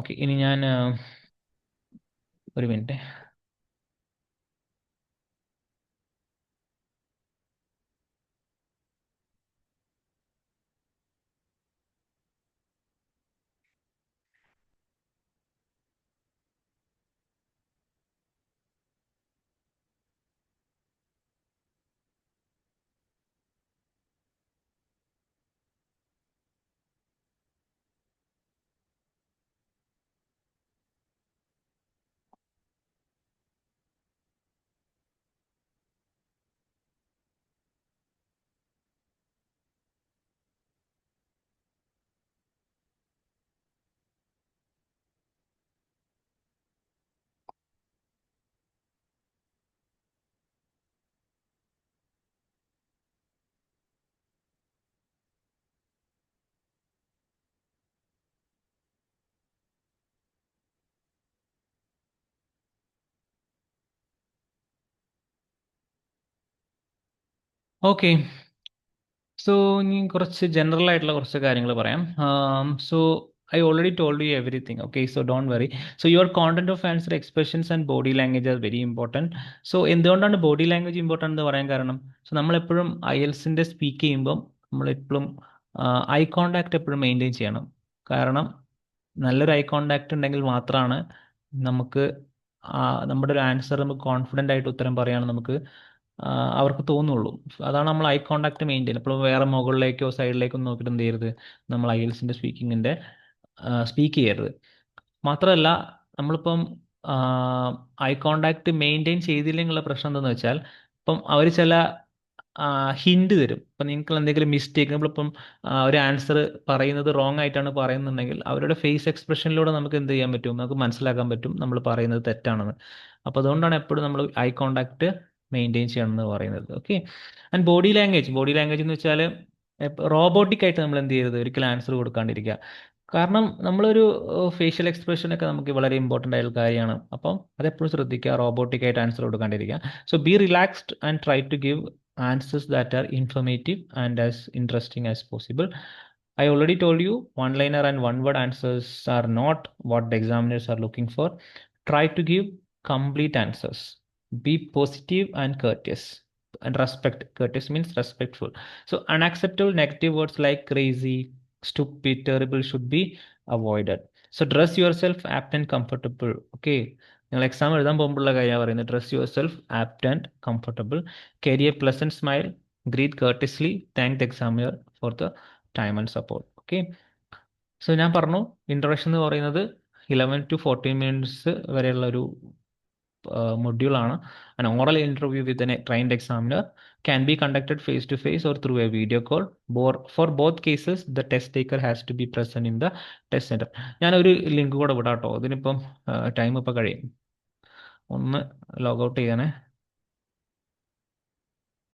ഓക്കെ, ഇനി ഞാൻ ഒരു മിനിറ്റ്. ഓക്കെ, സോ ഇനി കുറച്ച് ജനറൽ ആയിട്ടുള്ള കുറച്ച് കാര്യങ്ങൾ പറയാം. So I already told you everything. Okay, so don't worry. So your content of answer, expressions and body language are very important. So എന്തുകൊണ്ടാണ് ബോഡി ലാംഗ്വേജ് ഇമ്പോർട്ടൻ്റ് എന്ന് പറയാൻ കാരണം, സോ നമ്മളെപ്പോഴും IELTSൻ്റെ സ്പീക്ക് ചെയ്യുമ്പം നമ്മളെപ്പോഴും ഐ കോണ്ടാക്ട് എപ്പോഴും മെയിൻറ്റെയിൻ ചെയ്യണം. കാരണം നല്ലൊരു ഐ കോണ്ടാക്ട് ഉണ്ടെങ്കിൽ മാത്രമാണ് നമുക്ക് നമ്മുടെ ഒരു ആൻസർ നമുക്ക് കോൺഫിഡൻ്റ് ആയിട്ട് ഉത്തരം പറയാൻ നമുക്ക് അവർക്ക് തോന്നുള്ളൂ. അതാണ് നമ്മൾ ഐ കോണ്ടാക്ട് മെയിൻറ്റെയിൻ. ഇപ്പോൾ വേറെ മുകളിലേക്കോ സൈഡിലേക്കോ നോക്കിയിട്ട് എന്ത് ചെയ്യരുത്, നമ്മൾ IELTSൻ്റെ സ്പീക്ക് ചെയ്യരുത്. മാത്രമല്ല നമ്മളിപ്പം ഐ കോണ്ടാക്ട് മെയിൻറ്റെയിൻ ചെയ്തില്ലെങ്കിലുള്ള പ്രശ്നം എന്താണെന്ന് വെച്ചാൽ, ഇപ്പം അവർ ചില ഹിൻഡ് തരും. ഇപ്പം നിങ്ങൾക്ക് എന്തെങ്കിലും മിസ്റ്റേക്ക്, നമ്മളിപ്പം ഒരു ആൻസർ പറയുന്നത് റോങ് ആയിട്ടാണ് പറയുന്നുണ്ടെങ്കിൽ അവരുടെ ഫേസ് എക്സ്പ്രഷനിലൂടെ നമുക്ക് എന്ത് ചെയ്യാൻ പറ്റും, നമുക്ക് മനസ്സിലാക്കാൻ പറ്റും നമ്മൾ പറയുന്നത് തെറ്റാണെന്ന്. അപ്പോൾ അതുകൊണ്ടാണ് എപ്പോഴും നമ്മൾ ഐ കോണ്ടാക്ട് മെയിൻറ്റെയിൻ ചെയ്യണം എന്ന് പറയുന്നത്. ഓക്കെ, ആൻഡ് ബോഡി ലാംഗ്വേജ് എന്ന് വെച്ചാൽ റോബോട്ടിക് ആയിട്ട് നമ്മൾ എന്ത് ചെയ്യരുത്, ഒരിക്കലും ആൻസർ കൊടുക്കാണ്ടിരിക്കുക. കാരണം നമ്മളൊരു ഫേഷ്യൽ എക്സ്പ്രഷനൊക്കെ നമുക്ക് വളരെ ഇമ്പോർട്ടൻ്റ് ആയിട്ടുള്ള കാര്യമാണ്. അപ്പം അതെപ്പോഴും ശ്രദ്ധിക്കുക, റോബോട്ടിക് ആയിട്ട് ആൻസർ കൊടുക്കാണ്ടിരിക്കുക. So be relaxed and try to give answers that are informative and as interesting as possible. I already told you one-liner and one-word answers are not what the examiners are looking for. Try to give complete answers. Be positive and courteous. And courteous means respectful. So unacceptable negative words like crazy, stupid, terrible should be avoided. So dress yourself apt and comfortable. Okay, നിങ്ങൾ exam എഴുതാൻ പോകുമ്പോഴുള്ള കാര്യമാണ് പറയുന്നത്. Dress yourself apt and comfortable. Carry a pleasant smile. Greet courteously. Thank the examiner for the time and support. Okay, so ഞാൻ പറഞ്ഞു introduction എന്ന് പറയുന്നത് 11 to 14 minutes വരെയുള്ള ഒരു മൊഡ്യൂളാണ്. An oral interview with a trained examiner can be conducted face to face or through a video call. For both cases, the test taker has to be present in the test center. ഞാനൊരു link കൂടെ വിടാം കേട്ടോ. ഇതിനിപ്പം time ഇപ്പം കഴിയും. ഒന്ന് logout ചെയ്യണേ.